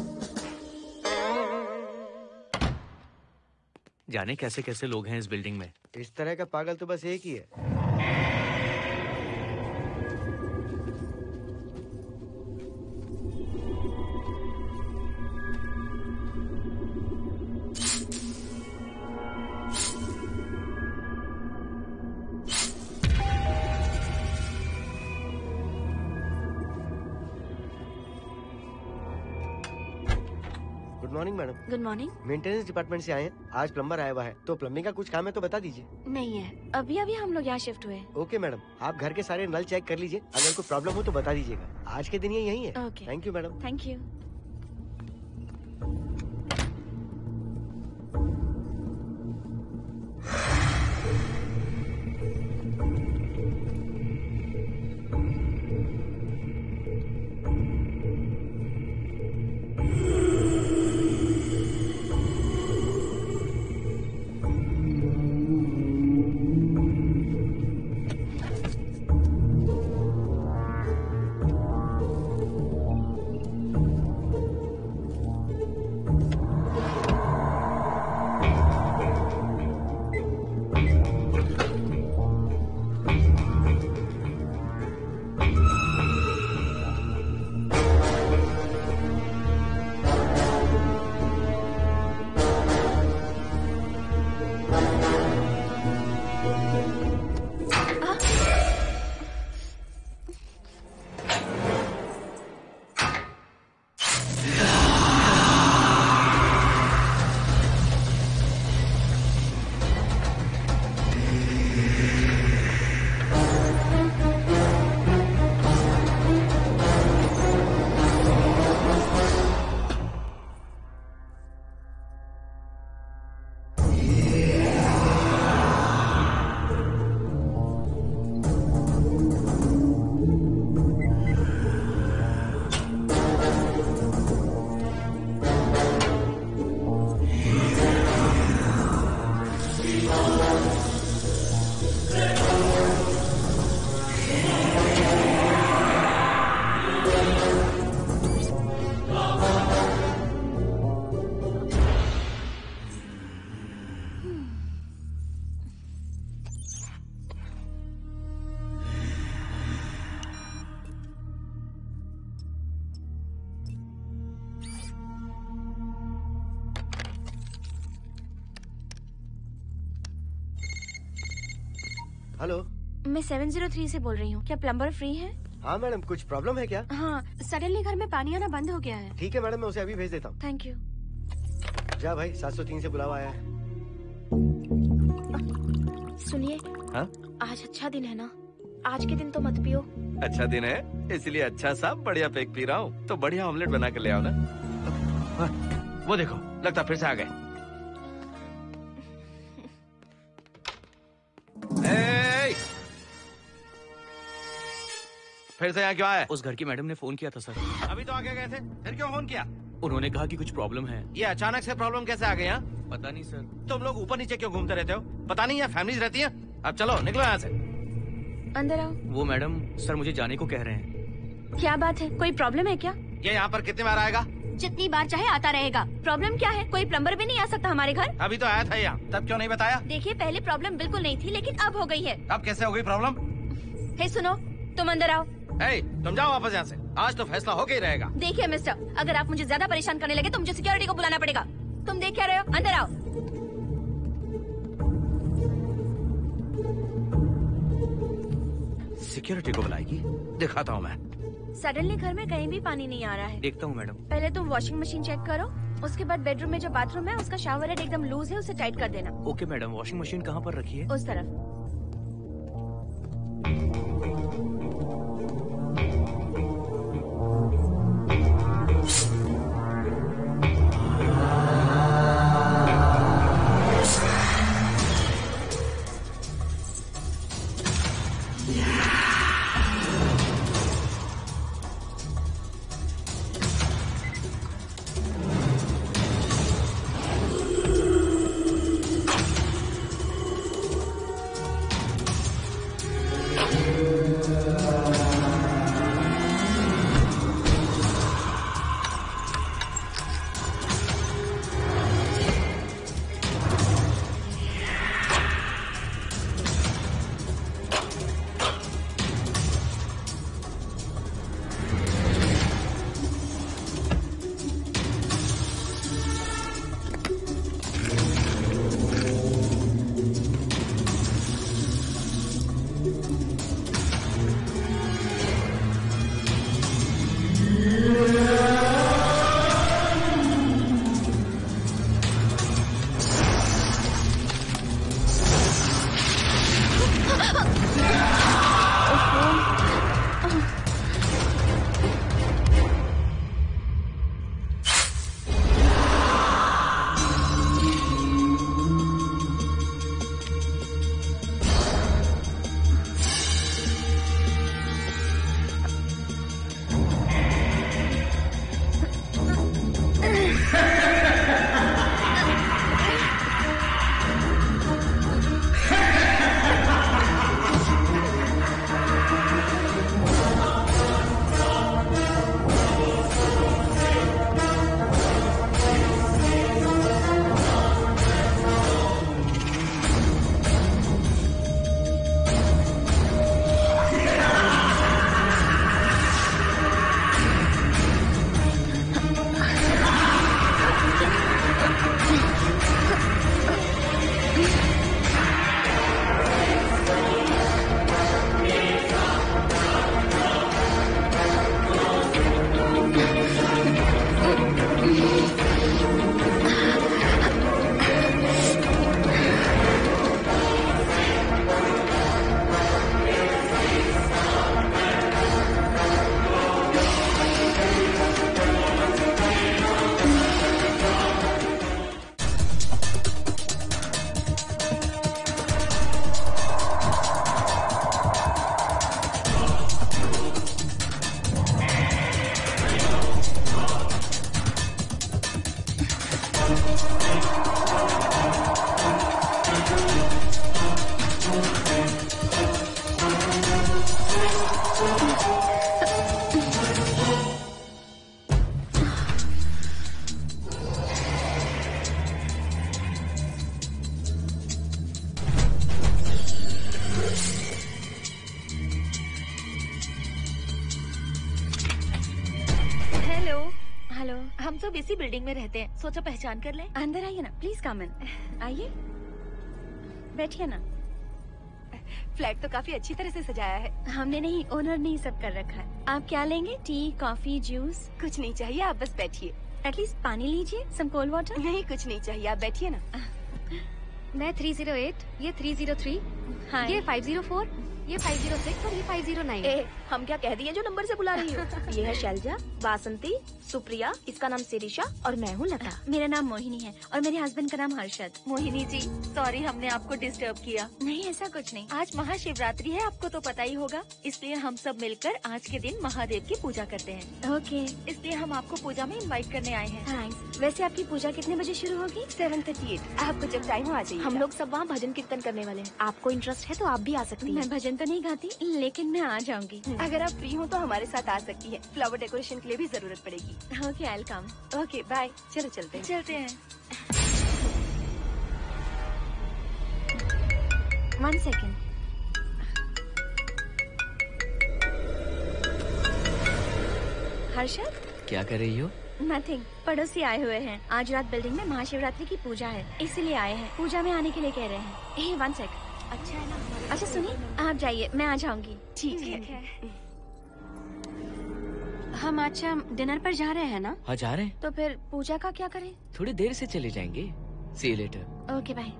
D: जाने कैसे कैसे लोग हैं इस बिल्डिंग में।
C: इस तरह का पागल तो बस एक ही है। Good good morning madam.
G: Good morning.
C: Maintenance department से आए हैं। आज प्लम्बर आया हुआ है, तो प्लम्बिंग का कुछ काम है तो बता दीजिए।
G: नहीं है, अभी अभी हम लोग यहाँ शिफ्ट हुए।
C: ओके मैडम, आप घर के सारे नल चेक कर लीजिए, अगर कोई प्रॉब्लम हो तो बता दीजिएगा। आज के दिन ये यही है।
G: Okay.
C: Thank you madam.
G: Thank you.
C: Hello,
G: मैं 703 से बोल रही हूँ। क्या प्लम्बर फ्री है?
C: हाँ मैडम, कुछ प्रॉब्लम है क्या?
G: हाँ, सडनली घर में पानी आना बंद हो गया है।
C: ठीक है मैडम, मैं उसे अभी भेज देता हूँ।
G: Thank you.
C: जा भाई, 703 से बुलावा आया है।
G: सुनिए,
H: हाँ?
G: आज अच्छा दिन है ना? आज के दिन तो मत पियो।
H: अच्छा दिन है, इसलिए अच्छा सा बढ़िया पेक पी रहा हूँ। तो बढ़िया ऑमलेट बना कर ले आओ ना। वो देखो, लगता फिर से आ गए। फिर से यहाँ क्यों आया?
D: उस घर की मैडम ने फोन किया था सर।
H: अभी तो आगे गए थे, फिर क्यों फोन किया?
D: उन्होंने कहा कि कुछ प्रॉब्लम है।
H: ये अचानक से प्रॉब्लम कैसे आ गई? यहाँ
D: पता नहीं सर।
H: तुम लोग ऊपर नीचे क्यों घूमते रहते हो? पता नहीं यहाँ फैमिलीज रहती हैं? अब चलो निकलो यहाँ से।
G: अंदर आओ।
D: वो मैडम सर मुझे जाने को कह रहे हैं।
G: क्या बात है, कोई प्रॉब्लम है क्या?
H: ये यहाँ पर कितनी बार आएगा?
G: जितनी बार चाहे आता रहेगा। प्रॉब्लम क्या है? कोई प्लम्बर भी नहीं आ सकता हमारे घर?
H: अभी तो आया था यहाँ, तब क्यों नहीं बताया?
G: देखिए, पहले प्रॉब्लम बिल्कुल नहीं थी, लेकिन अब हो गई है।
H: अब कैसे हो गई प्रॉब्लम?
G: हे सुनो, तुम अंदर आओ।
H: तुम जाओ वापस यहाँ से। आज तो फैसला होके ही रहेगा।
G: देखिए मिस्टर, अगर आप मुझे ज्यादा परेशान करने लगे तो मुझे सिक्योरिटी को बुलाना पड़ेगा। तुम देख क्या रहे हो? अंदर आओ।
H: सिक्योरिटी को बुलाएगी? दिखाता हूँ मैं।
G: सडनली घर में कहीं भी पानी नहीं आ रहा है।
D: देखता हूँ मैडम।
G: पहले तुम वॉशिंग मशीन चेक करो, उसके बाद बेडरूम में जो बाथरूम है उसका शावर हेड एकदम लूज है, उसे टाइट कर देना।
D: ओके मैडम, वॉशिंग मशीन कहाँ पर रखी है?
G: उस तरफ। Hello hello.
K: हम सब इसी बिल्डिंग में रहते हैं, सोचा पहचान कर लें।
G: अंदर आइए ना, प्लीज कम इन। आइए, बैठिए ना।
A: फ्लैट तो काफी अच्छी तरह से सजाया है।
G: हमने नहीं, ओनर ने ही सब कर रखा है। आप क्या लेंगे? T, coffee, juice?
A: कुछ नहीं चाहिए, आप बस बैठिए।
G: एटलीस्ट पानी लीजिए, सम कोल्ड वाटर।
A: नहीं, कुछ नहीं चाहिए, आप बैठिए ना।
K: मैं 308, ये 303, ये 504, ये 506 और ये 509।
G: ए, हम क्या कह दिए जो नंबर से बुला रही हो?
K: ये है शैलजा, वासंती, सुप्रिया, इसका नाम शिरीषा और मैं हूँ लता।
G: मेरा नाम मोहिनी है और मेरे हस्बैंड का नाम हर्षद।
K: मोहिनी जी, सॉरी हमने आपको डिस्टर्ब किया।
G: नहीं, ऐसा कुछ नहीं।
K: आज महाशिवरात्रि है, आपको तो पता ही होगा, इसलिए हम सब मिलकर आज के दिन महादेव की पूजा करते हैं।
G: ओके,
K: इसलिए हम आपको पूजा में इनवाइट करने आए हैं।
G: थैंक्स। वैसे आपकी पूजा कितने बजे शुरू होगी?
A: 7:38। आपको जब टाइम हो आ जाइए।
K: हम लोग सब वहाँ भजन कीर्तन करने वाले हैं, आपको इंटरेस्ट है तो आप भी आ सकती हैं।
G: मैं भजन तो नहीं गाती, लेकिन मैं आ जाऊंगी।
A: अगर आप फ्री हो तो हमारे साथ आ सकती है। फ्लावर डेकोरेशन के लिए भी जरूरत पड़ेगी।
G: Okay, I will come.
A: Okay, bye. चलो चलते हैं।
K: चलते हैं।
G: 1 सेकेंड। हर्षद,
F: क्या कर रही हो?
G: नथिंग। पड़ोसी आए हुए हैं। आज रात बिल्डिंग में महाशिवरात्रि की पूजा है, इसीलिए आए हैं। पूजा में आने के लिए कह रहे हैं। 1 सेक।
K: अच्छा है ना?
G: अच्छा सुनिए, आप जाइए, मैं आ जाऊंगी।
A: ठीक है।
G: हम अच्छा डिनर पर जा रहे हैं ना?
F: हाँ जा रहे हैं।
G: तो फिर पूजा का क्या करें?
F: थोड़ी देर से चले जाएंगे। See you later.
G: Okay, bye.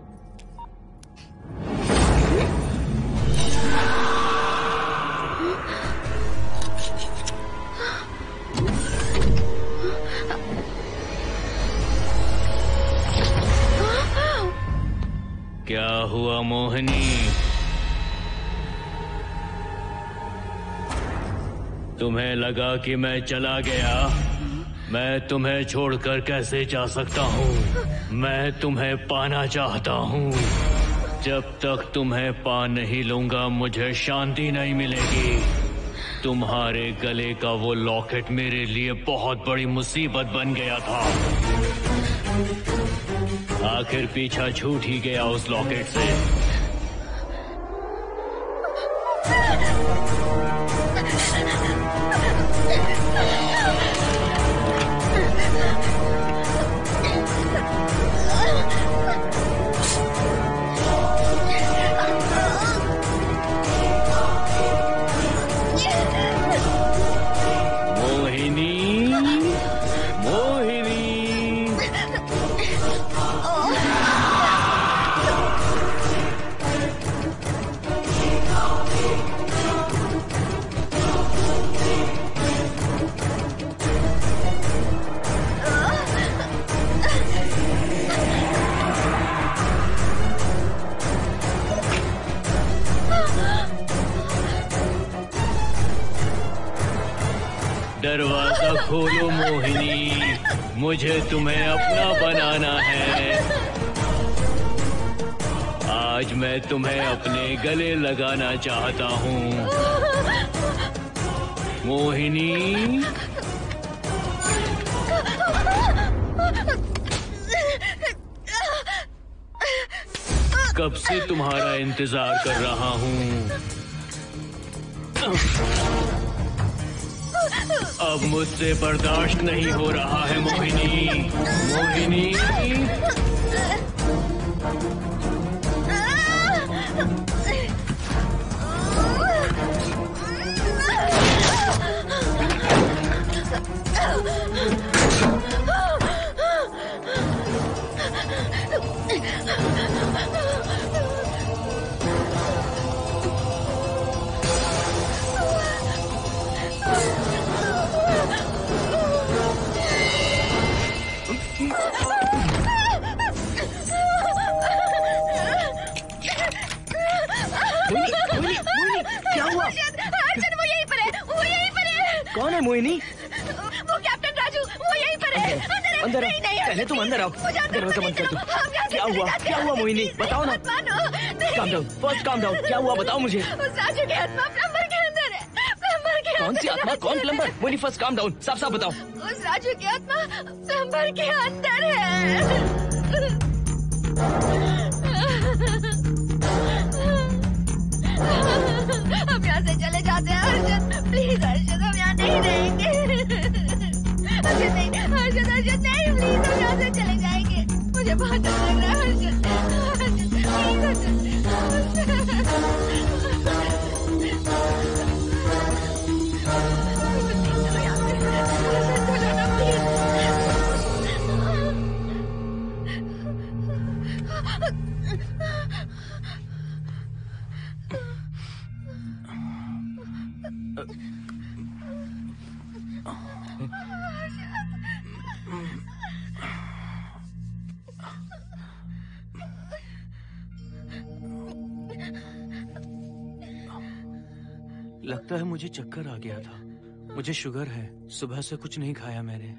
E: क्या हुआ मोहिनी? तुम्हें लगा कि मैं चला गया? मैं तुम्हें छोड़कर कैसे जा सकता हूँ? मैं तुम्हें पाना चाहता हूँ। जब तक तुम्हें पा नहीं लूंगा मुझे शांति नहीं मिलेगी। तुम्हारे गले का वो लॉकेट मेरे लिए बहुत बड़ी मुसीबत बन गया था। आखिर पीछा छूट ही गया उस लॉकेट से। दरवाजा खोलो मोहिनी, मुझे तुम्हें अपना बनाना है। आज मैं तुम्हें अपने गले लगाना चाहता हूँ मोहिनी। कब से तुम्हारा इंतजार कर रहा हूँ। अब मुझसे बर्दाश्त नहीं हो रहा है मोहिनी। मोहिनी
F: क्या हुआ?
K: वो यहीं पर है, वो यहीं पर है।
F: कौन है मोहिनी?
K: वो कैप्टन राजू, वो यहीं पर है।
F: अंदर आओ, पहले तुम अंदर आओ। दरवाजा बंद कर दो। क्या हुआ? क्या हुआ मोहिनी? बताओ ना। Calm down, first calm down. क्या हुआ बताओ मुझे।
K: उस राजू की आत्मा प्लम्बर के अंदर है। प्लम्बर के
F: कौन सी आत्मा? कौन plumber? Mohini first calm down, साफ साफ बताओ।
K: उस राजू की आत्मा प्लम्बर के अंदर है। हम यहाँ से चले जाते हैं हर्षद, प्लीज हर्षद, हम यहाँ नहीं रहेंगे।
L: लगता है मुझे चक्कर आ गया था। मुझे शुगर है, सुबह से कुछ नहीं खाया मैंने।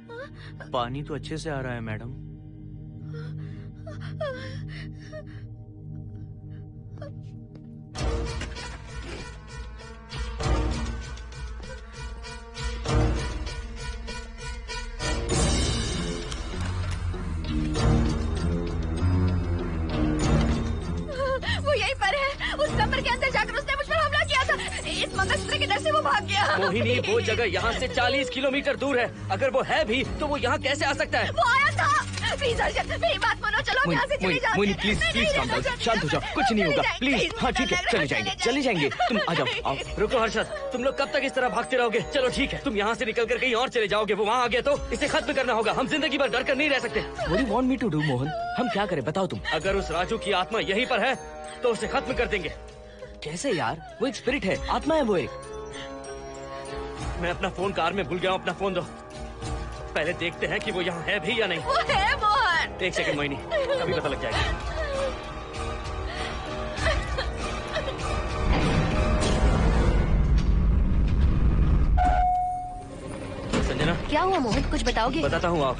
L: पानी तो अच्छे से आ रहा है मैडम।
G: वो यहीं पर है। उस कमर के अंदर जाकर उसने मुझ पर हमला किया था। इस मंगलसूत्र के डर से वो भाग गया।
F: मोहिनी, वो जगह यहाँ से 40 किलोमीटर दूर है। अगर वो है भी तो वो यहाँ कैसे आ सकता है?
G: वो आया था। प्लीज अर्जुन, मेरी बात मानो, चलो यहाँ से चले जाते
F: मोहिनी
G: हैं।
F: प्लीज प्लीज काम डाउन, शांत हो जाओ, कुछ नहीं होगा प्लीज। हाँ ठीक है, चले जाएंगे। तुम आ जाओ, आओ। रुको हर्षद, तुम लोग कब तक इस तरह भागते रहोगे? चलो ठीक है, तुम यहाँ से निकल कर कहीं और चले जाओगे। वो वहाँ आ गया तो इसे खत्म करना होगा। हम जिंदगी भर डर कर नहीं रह सकते।
L: What do you want me to do, Mohan? हम क्या करें बताओ तुम।
F: अगर उस राजू की आत्मा यहीं पर है तो उसे खत्म कर देंगे।
L: कैसे यार? वो एक स्पिरिट है, आत्मा है वो एक।
F: मैं अपना फोन कार में भूल गया हूँ। अपना फोन दो। पहले देखते हैं कि वो यहाँ है भी या नहीं।
G: वो है मोहन।
F: एक सेकंड मोहिनी, अभी पता लग जाएगा। संजना,
G: क्या हुआ मोहन, कुछ बताओगे?
F: बताता हूँ आप।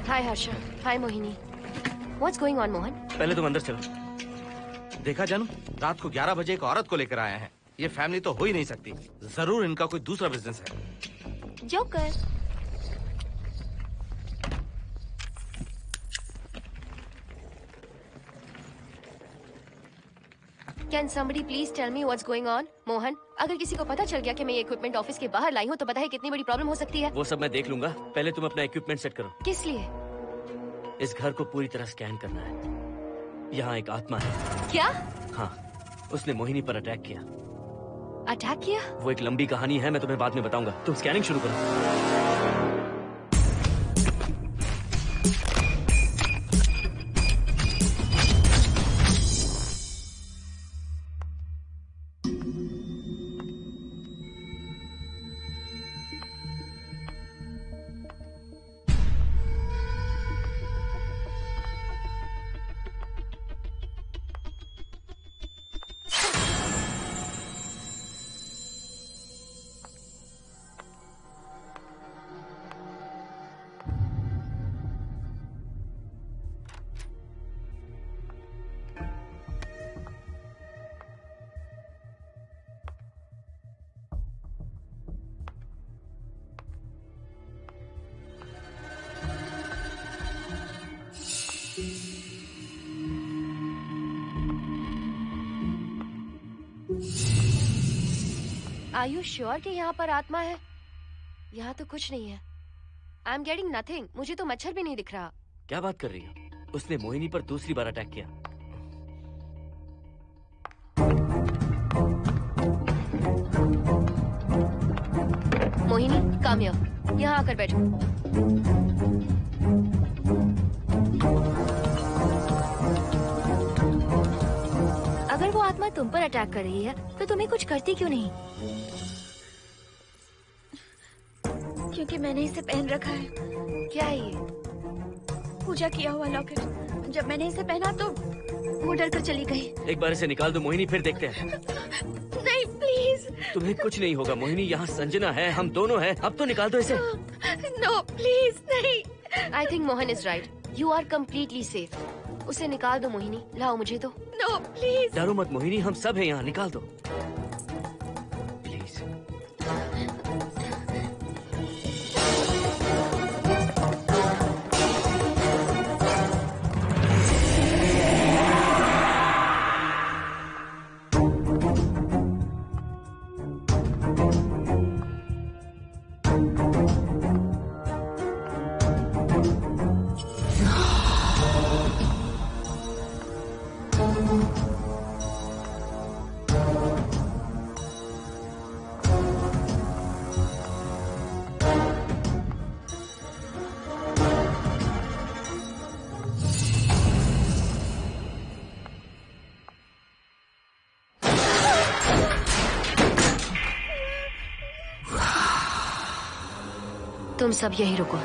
G: Hi Harsha, hi Mohini. What's going on Mohan?
F: पहले तुम अंदर चलो।
H: देखा जानू, रात को 11 बजे एक औरत को लेकर आया है। ये फैमिली तो हो ही नहीं सकती। जरूर इनका कोई दूसरा बिजनेस है।
G: Joker. Can somebody please tell me what's going on? Mohan, अगर किसी को पता चल गया कि मैं ये इक्विपमेंट ऑफिस के बाहर लाई हूँ तो पता है कितनी बड़ी प्रॉब्लम हो सकती है।
F: वो सब मैं देख लूंगा। पहले तुम अपना इक्विपमेंट सेट करो।
G: किस लिए?
F: इस घर को पूरी तरह स्कैन करना है। यहाँ एक आत्मा है।
G: क्या?
F: हाँ, उसने मोहिनी पर अटैक किया।
G: अटैक किया?
F: वो एक लंबी कहानी है, मैं तुम्हें बाद में बताऊंगा। तुम स्कैनिंग शुरू करो।
G: Are you sure कि यहाँ पर आत्मा है? यहाँ तो कुछ नहीं है। I am getting nothing. मुझे तो मच्छर भी नहीं दिख रहा।
F: क्या बात कर रही हो? उसने मोहिनी पर दूसरी बार अटैक किया।
G: Mohini, come here. यहाँ आकर बैठो। अगर वो आत्मा तुम पर अटैक कर रही है तो तुम्हें कुछ करती क्यों नहीं?
K: क्योंकि मैंने इसे पहन रखा है।
G: क्या है ये?
K: पूजा किया हुआ लॉकेट। जब मैंने इसे पहना तो वो डर कर चली गई।
F: एक बार इसे निकाल दो मोहिनी, फिर देखते हैं।
K: नहीं प्लीज।
F: तुम्हें कुछ नहीं होगा मोहिनी। यहाँ संजना है, हम दोनों हैं। अब तो निकाल दो इसे।
K: नो प्लीज नहीं।
G: I think Mohan is right. You are completely safe. उसे निकाल दो मोहिनी। लाओ मुझे दो।
K: No please.
F: डरो मत मोहिनी, हम सब हैं यहाँ। निकाल दो प्लीज।
K: तुम सब यही रुको।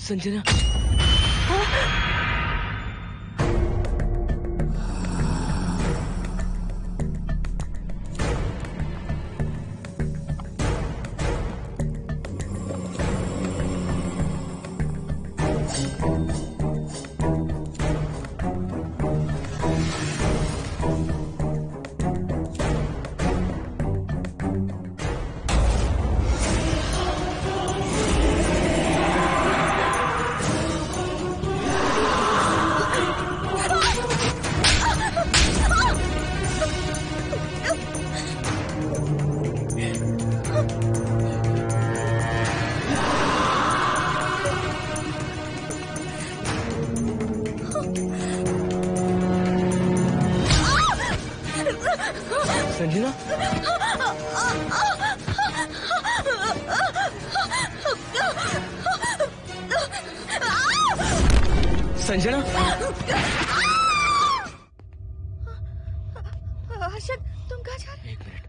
F: संजना, संजना, संजना,
G: हर्षद, तुम कहाँ जा रहे?
F: एक मिनट।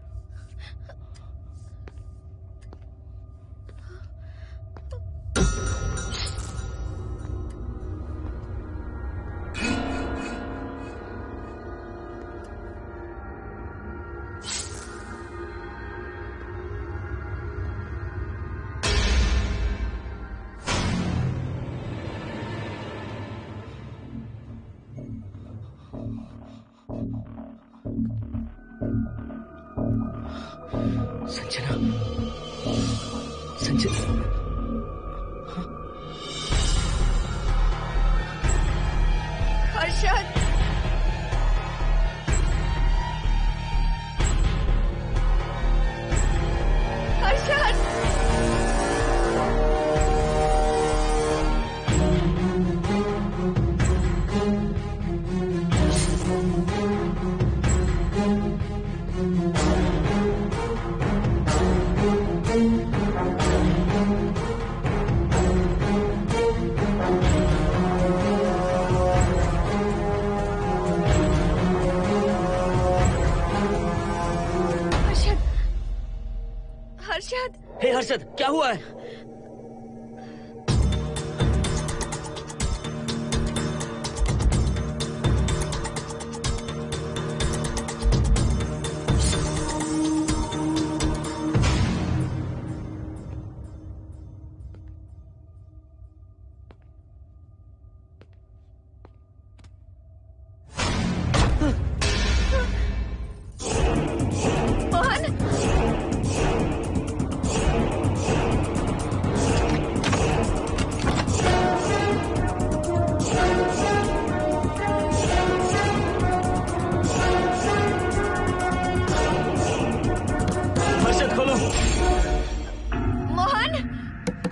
F: संजना, संजना,
G: हर्षद, हर्षद, हर्षद,
F: हे हर्षद, क्या हुआ है?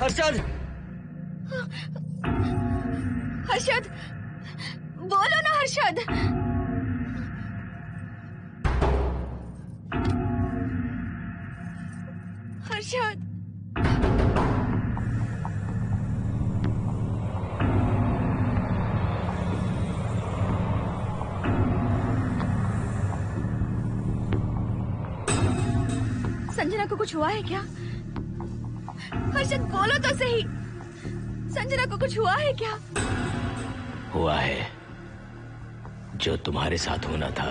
F: हर्षद,
G: हर्षद, बोलो ना हर्षद। हर्षद, संजना को कुछ हुआ है क्या? हर्षद बोलो तो सही, संजना को कुछ हुआ है क्या?
F: हुआ है, जो तुम्हारे साथ होना था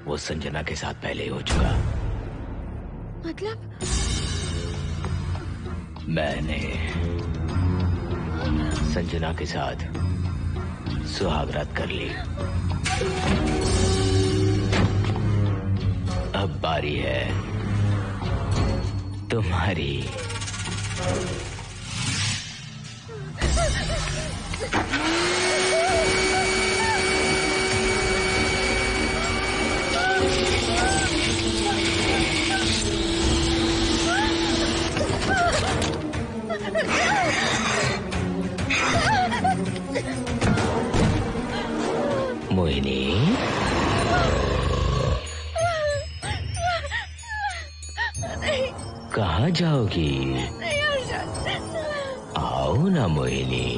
F: वो संजना के साथ पहले ही हो चुका।
G: मतलब?
F: मैंने संजना के साथ सुहागरात कर ली। अब बारी है तुम्हारी। मोहिनी, कहाँ जाओगी? आओ ना मोहिनी,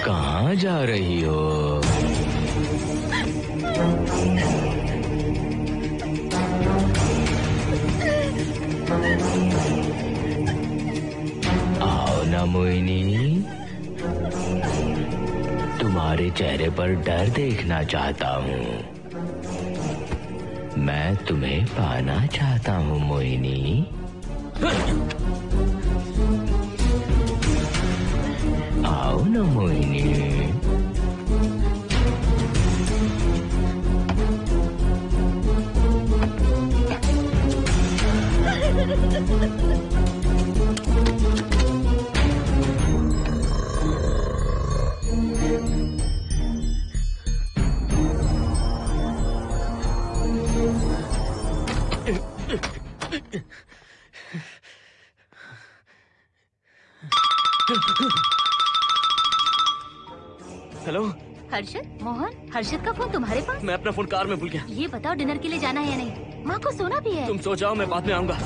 F: कहाँ जा रही हो? आओ ना मोहिनी, तुम्हारे चेहरे पर डर देखना चाहता हूँ। मैं तुम्हें पाना चाहता हूँ मोहिनी। आओ ना मोहिनी।
D: हेलो
K: हर्षद, मोहन, हर्षद का फोन तुम्हारे पास?
D: मैं अपना फोन कार में भूल गया।
K: ये बताओ डिनर के लिए जाना है या नहीं? माँ को सोना भी है।
D: तुम सो जाओ, मैं बाद में आऊंगा।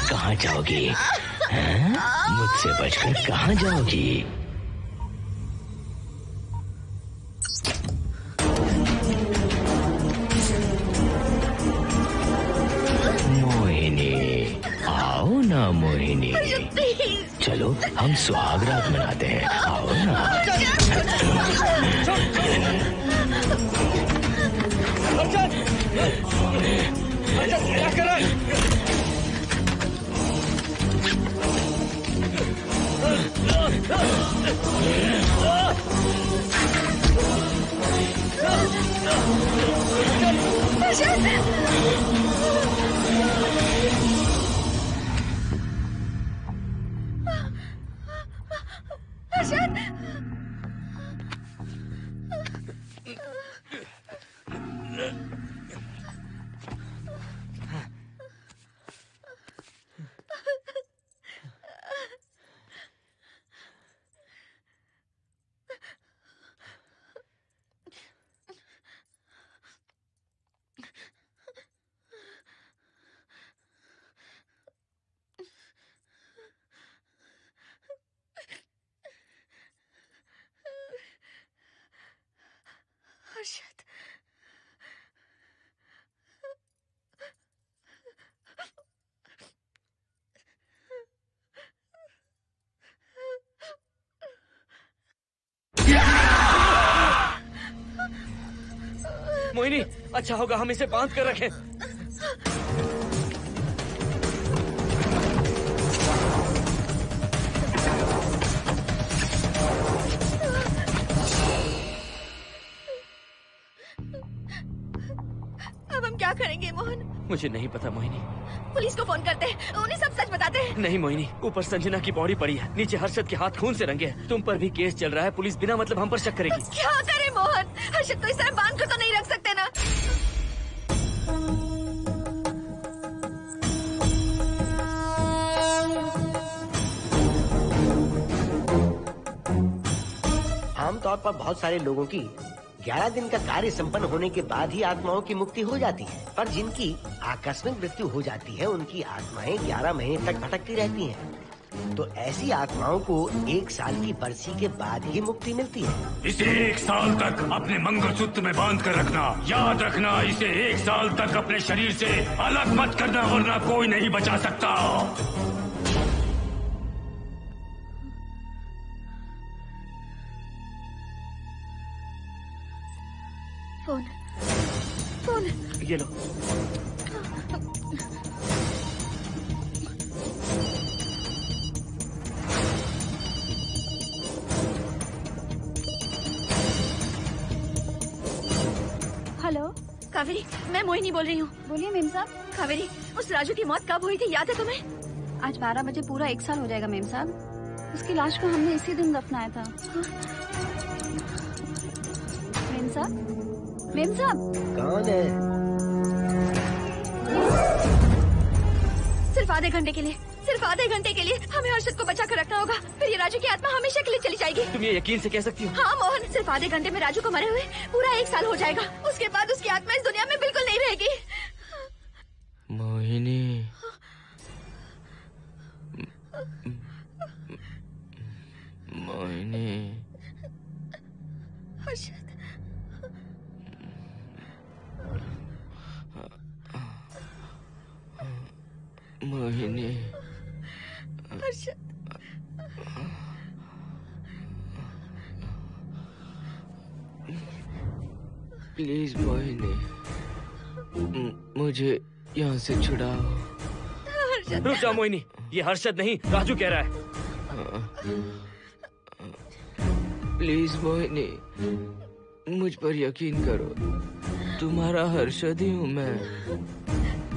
F: कहाँ जाओगी? मुझसे बचकर कहाँ जाओगी? मोहिनी, आओ ना मोहिनी। चलो हम सुहागरात मनाते हैं, आओ ना।
D: क्या कर रहा है?
G: हर्षद,
D: मोहिनी, अच्छा होगा हम इसे बांध कर रखें।
G: अब हम क्या करेंगे मोहन?
D: मुझे नहीं पता मोहिनी।
G: पुलिस को फोन करते हैं, उन्हें सब सच बताते हैं।
D: नहीं मोहिनी, ऊपर संजना की बॉडी पड़ी है, नीचे हर्षद के हाथ खून से रंगे हैं। तुम पर भी केस चल रहा है, पुलिस बिना मतलब हम पर शक करेगी।
G: क्या करे मोहन? हर्षद को इस तरह बांध कर तो नहीं रख सकते ना।
C: आमतौर पर बहुत सारे लोगों की 11 दिन का कार्य संपन्न होने के बाद ही आत्माओं की मुक्ति हो जाती है, पर जिनकी आकस्मिक मृत्यु हो जाती है उनकी आत्माएं 11 महीने तक भटकती रहती हैं। तो ऐसी आत्माओं को 1 साल की बरसी के बाद ही मुक्ति मिलती है।
E: इसे 1 साल तक अपने मंगलसूत्र में बांध कर रखना। याद रखना, इसे 1 साल तक अपने शरीर से अलग मत करना, वरना कोई नहीं बचा सकता।
G: फोन
D: ये लो।
K: हेलो
G: कावेरी, मैं मोहिनी बोल रही हूँ।
K: बोलिए मेम साहब।
G: कावेरी, उस राजू की मौत कब हुई थी, याद है तुम्हें?
K: आज 12 बजे पूरा 1 साल हो जाएगा मेम साहब। उसकी लाश को हमने इसी दिन दफनाया था। मेम साहब, मेम साहब।
C: कौन है?
G: सिर्फ आधे घंटे के लिए, सिर्फ आधे घंटे के लिए हमें हर्षद को बचा कर रखना होगा, फिर ये राजू की आत्मा हमेशा के लिए चली जाएगी।
D: तुम ये यकीन से कह सकती हो?
G: हाँ मोहन, सिर्फ आधे घंटे में राजू को मरे हुए पूरा 1 साल हो जाएगा। उसके बाद उसकी आत्मा इस दुनिया में बिल्कुल नहीं रहेगी।
F: मोहिनी, मोहिनी,
G: हर्षद,
F: मोहिनी,
G: हर्षद,
F: प्लीज मोहिनी, मुझे यहाँ से छुड़ाओ।
D: रुक जाओ मोहिनी, ये हर्षद नहीं राजू कह रहा है।
F: प्लीज मोहिनी, मुझ पर यकीन करो, तुम्हारा हर्षद ही हूँ मैं।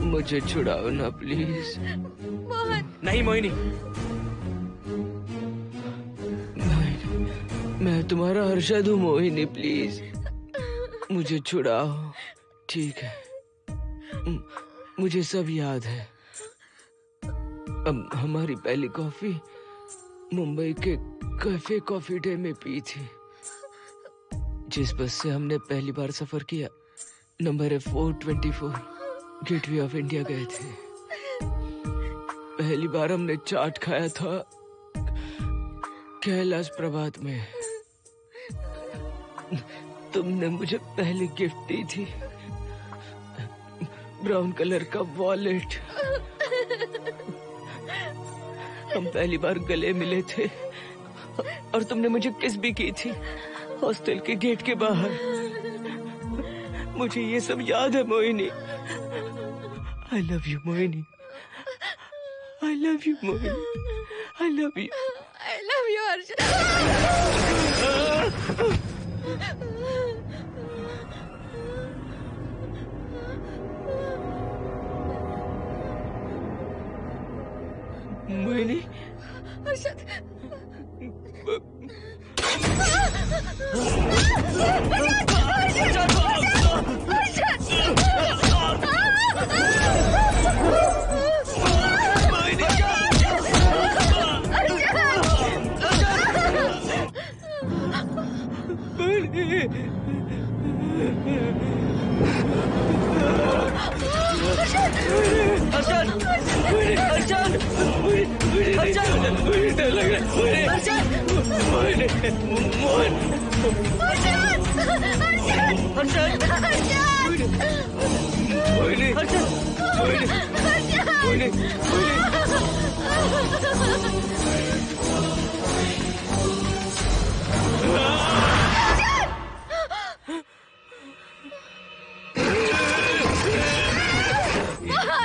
F: मुझे छुड़ाओ ना प्लीज।
G: मोहन।
D: नहीं मोहिनी,
F: मैं तुम्हारा हर्षद हूँ मोहिनी, प्लीज मुझे छुड़ाओ। ठीक है, मुझे सब याद है। अब हमारी पहली कॉफी मुंबई के कैफे कॉफी डे में पी थी। जिस बस से हमने पहली बार सफर किया, नंबर है 424, गेटवे ऑफ इंडिया गए थे। पहली बार हमने चाट खाया था कैलाश प्रभात में। तुमने मुझे पहली गिफ्ट दी थी, ब्राउन कलर का वॉलेट। हम पहली बार गले मिले थे और तुमने मुझे किस भी की थी हॉस्टल के गेट के बाहर। मुझे ये सब याद है Mohini. I love you Mohini, I love you Mohini, I love you,
G: I love you Harshad.
F: Mohini,
G: Harshad,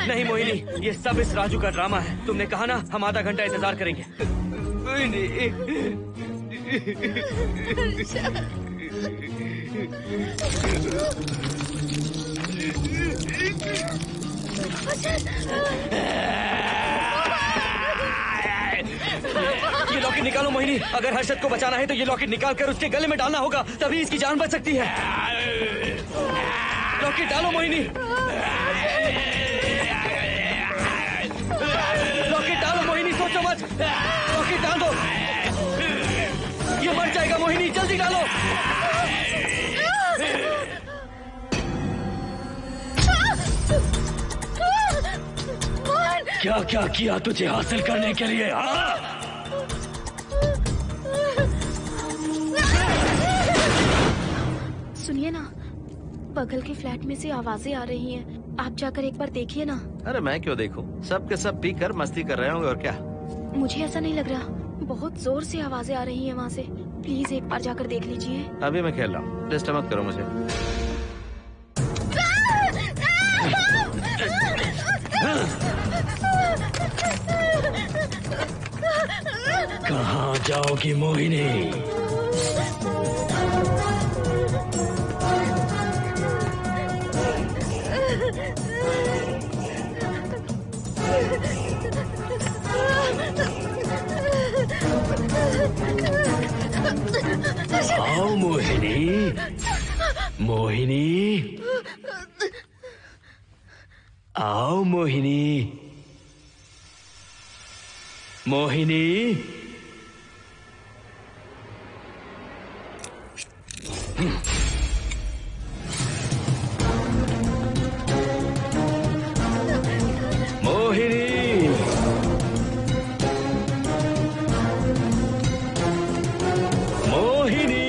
D: नहीं मोहिनी, ये सब इस राजू का ड्रामा है। तुमने कहा ना हम आधा घंटा इंतजार करेंगे। ये लॉकेट निकालो मोहिनी। अगर हर्षद को बचाना है तो ये लॉकेट निकाल कर उसके गले में डालना होगा, तभी इसकी जान बच सकती है। लॉकेट डालो मोहिनी, लॉकेट डालो मोहिनी, सोचो मत। लॉकेट डाल दो, ये मर जाएगा
F: जाएगा मोहिनी, जल्दी डालो। क्या क्या किया तुझे हासिल करने के लिए?
G: सुनिए ना, बगल के फ्लैट में से आवाजें आ रही हैं। आप जाकर एक बार देखिए ना।
H: अरे मैं क्यों देखूं? सब के सब पी कर मस्ती कर रहे होंगे और क्या।
G: मुझे ऐसा नहीं लग रहा, बहुत जोर से आवाजें आ रही हैं वहाँ से। प्लीज एक बार जाकर देख लीजिए।
H: अभी मैं खेल रहा हूँ, डिस्टर्ब मत करो मुझे।
F: कहाँ जाओगी मोहिनी? आओ मोहिनी, मोहिनी, आओ मोहिनी, मोहिनी। मोहिनी, मोहिनी।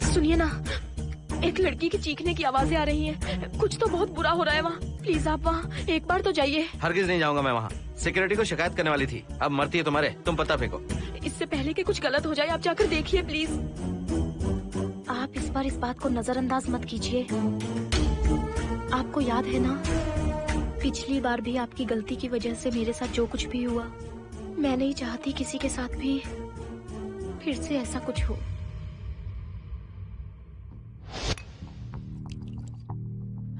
G: सुनिए ना, एक लड़की की चीखने की आवाजें आ रही हैं। कुछ तो बहुत बुरा हो रहा है वहाँ। प्लीज आप वहाँ एक बार तो जाइए।
H: हरगिज नहीं जाऊंगा मैं वहाँ। सिक्योरिटी को शिकायत करने वाली थी, अब मरती है तुम्हारे, तुम पता फेंको।
G: इससे पहले कि कुछ गलत हो जाए आप जाकर देखिए प्लीज। आप इस बार इस बात को नजरअंदाज मत कीजिए। आपको याद है ना, पिछली बार भी आपकी गलती की वजह से मेरे साथ जो कुछ भी हुआ, मैं नहीं चाहती किसी के साथ भी फिर से ऐसा कुछ हो।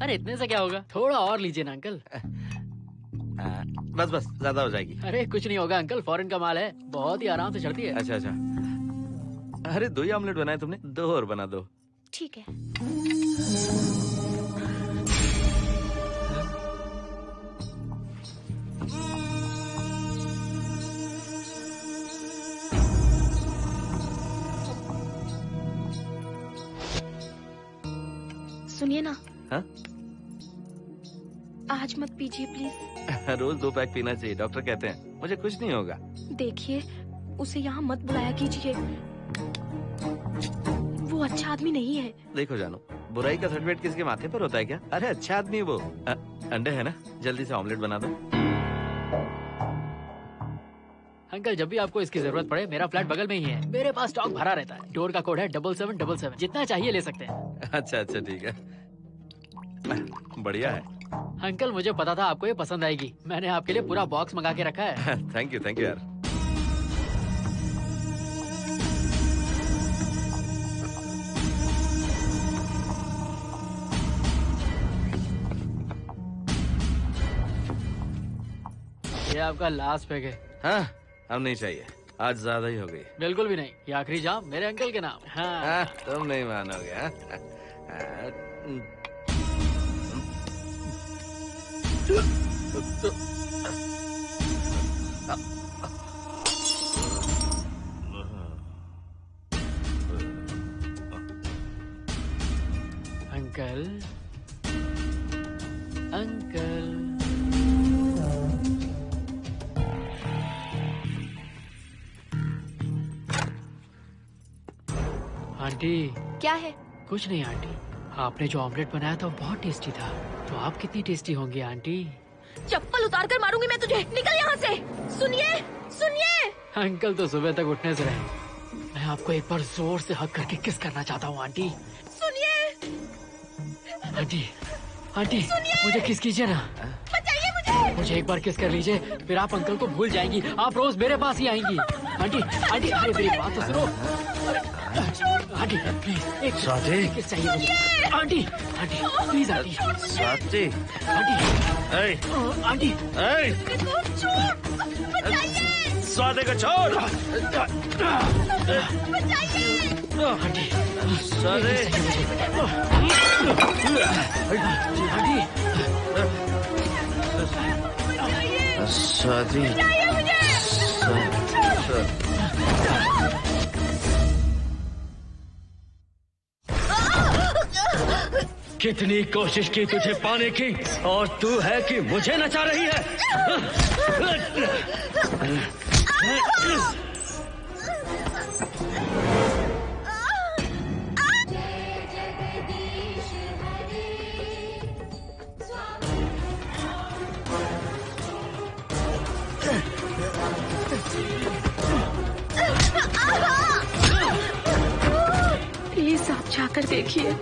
J: अरे इतने से क्या होगा, थोड़ा और लीजिए ना अंकल।
H: बस बस, ज्यादा हो जाएगी।
J: अरे कुछ नहीं होगा अंकल, फॉरेन का माल है, बहुत ही आराम से चढ़ती है।
H: अच्छा अच्छा। अरे 2 ही ऑमलेट बनाए तुमने, 2 और बना दो।
G: ठीक है। सुनिए ना।
H: हाँ?
G: आज मत पीजिए प्लीज।
H: रोज 2 पैक पीना चाहिए, डॉक्टर कहते हैं। मुझे कुछ नहीं होगा।
G: देखिए, उसे यहाँ मत बुलाया कीजिए, वो अच्छा आदमी नहीं है।
H: देखो जानू, बुराई का सर्टिफिकेट किसके माथे पर होता है क्या? अरे अच्छा आदमी वो। अंडे है ना? जल्दी से ऑमलेट बना दो।
J: अंकल जब भी आपको इसकी जरूरत पड़े मेरा फ्लैट बगल में ही है। मेरे पास स्टॉक भरा रहता है। डोर का कोड है 7777। जितना चाहिए ले सकते हैं।
H: अच्छा अच्छा ठीक है, बढ़िया है।
J: अंकल मुझे पता था आपको ये पसंद आएगी। मैंने आपके लिए पूरा बॉक्स मंगा के रखा है।
H: थैंक यू यार।
J: ये आपका लास्ट पैक है।
H: हाँ, अब नहीं चाहिए, आज ज्यादा ही हो गई।
J: बिल्कुल भी नहीं, ये आखिरी जाम मेरे अंकल के नाम। हाँ।
H: तुम नहीं मानोगे।
J: Uncle uncle aunty.
G: क्या है?
J: कुछ नहीं आंटी, आपने जो ऑमलेट बनाया था वो बहुत टेस्टी था। तो आप कितनी टेस्टी होंगी आंटी?
G: चप्पल उतार कर मारूंगी मैं तुझे। निकल यहाँ से। सुनिए सुनिए।
J: अंकल तो सुबह तक उठने से रहे। मैं आपको एक बार जोर से हक करके किस करना चाहता हूँ आंटी।
G: सुनिए
J: आंटी। आंटी मुझे किस कीजिए ना।
G: बचाइए मुझे।
J: मुझे एक बार किस कर लीजिए, फिर आप अंकल को भूल जाएंगी। आप रोज मेरे पास ही आएंगी। आंटी आंटी अरे मेरी बात तो सुनो। आंटी प्लीज एक किस चाहिए मुझे। Aunty aunty please aunty.
H: Swati
J: aunty
H: Swati को छोड़।
J: आंटी
H: स्वाति
F: कितनी कोशिश की तुझे पाने की, और तू है कि मुझे नचा रही है।
G: प्लीज आप जाकर देखिए।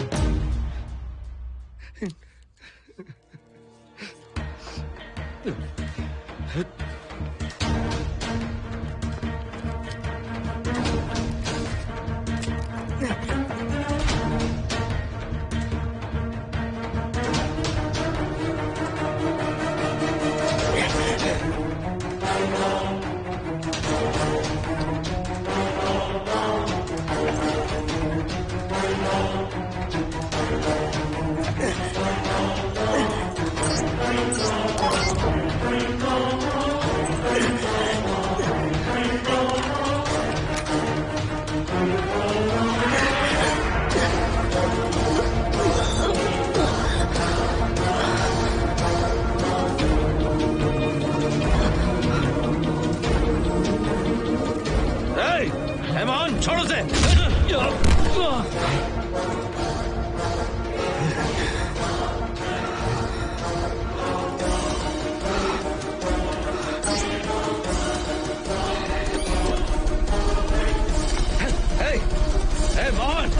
F: छोड़ो से। Hey, Mohan!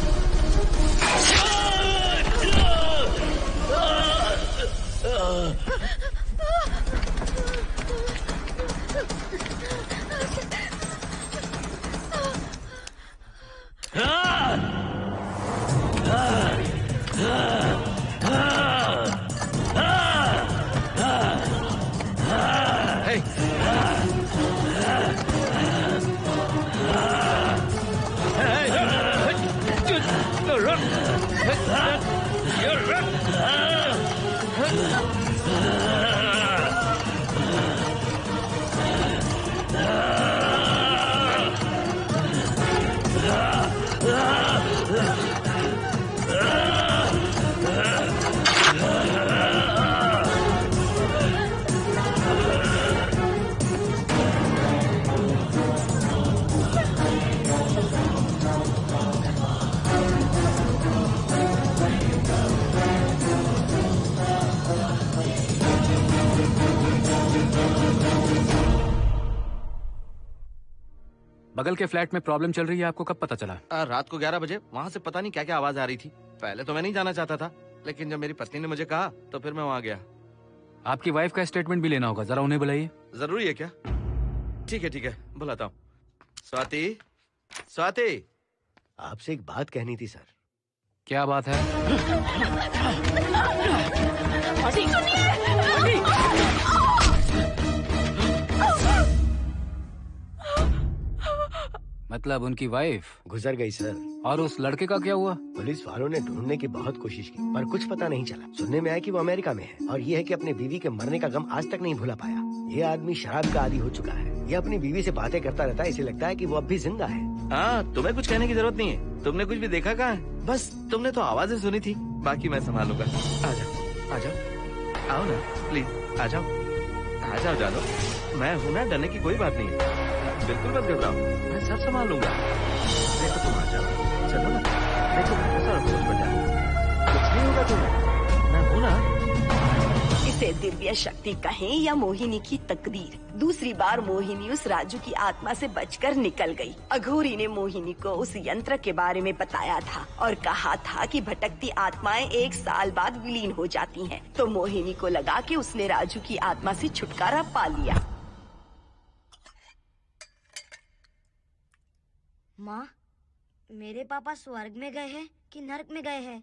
L: बगल के फ्लैट में प्रॉब्लम चल रही है, आपको कब पता चला?
H: रात को 11 बजे वहाँ से पता नहीं क्या क्या आवाज आ रही थी। पहले तो मैं नहीं जाना चाहता था, लेकिन जब मेरी पत्नी ने मुझे कहा तो फिर मैं वहाँ गया।
L: आपकी वाइफ का स्टेटमेंट भी लेना होगा, जरा उन्हें बुलाइए।
H: जरूरी है क्या? ठीक है, बुलाता हूँ। स्वाति, स्वाति,
C: आपसे एक बात कहनी थी सर।
L: क्या बात है? मतलब उनकी वाइफ
C: गुजर गई सर।
L: और उस लड़के का क्या हुआ?
C: पुलिस वालों ने ढूंढने की बहुत कोशिश की पर कुछ पता नहीं चला। सुनने में आया कि वो अमेरिका में है और ये है कि अपने बीवी के मरने का गम आज तक नहीं भुला पाया। ये आदमी शराब का आदी हो चुका है। ये अपनी बीवी से बातें करता रहता है, इसे लगता है कि वो अब भी जिंदा है।
H: हाँ, तुम्हें कुछ कहने की जरूरत नहीं है। तुमने कुछ भी देखा कहाँ है? बस तुमने तो आवाजें सुनी थी, बाकी मैं संभालूंगा। आ जाओ, आओ ना प्लीज, आ जाओ जानो। मैं हूँ ना, डरने की कोई बात नहीं है। बिल्कुल मत घबराओ, मैं सब संभाल लूंगा। देखो तुम आ जाओ, चलो ना। देखो भरोसा रखो मुझ पर, जाओ, कुछ नहीं होगा तुम्हें, मैं हूँ ना।
A: इसे दिव्य शक्ति कहें या मोहिनी की तकदीर, दूसरी बार मोहिनी उस राजू की आत्मा से बचकर निकल गई। अघोरी ने मोहिनी को उस यंत्र के बारे में बताया था और कहा था कि भटकती आत्माएं 1 साल बाद विलीन हो जाती हैं। तो मोहिनी को लगा कि उसने राजू की आत्मा से छुटकारा पा लिया।
M: माँ, मेरे पापा स्वर्ग में गए हैं कि नरक में गए हैं?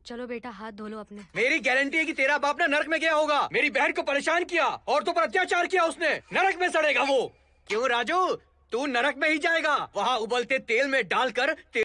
K: चलो बेटा, हाथ धो लो अपने।
I: मेरी गारंटी है कि तेरा बाप ना नरक में गया होगा। मेरी बहन को परेशान किया, औरतों पर अत्याचार किया उसने। नरक में सड़ेगा वो। क्यों राजू, तू नरक में ही जाएगा। वहाँ उबलते तेल में डालकर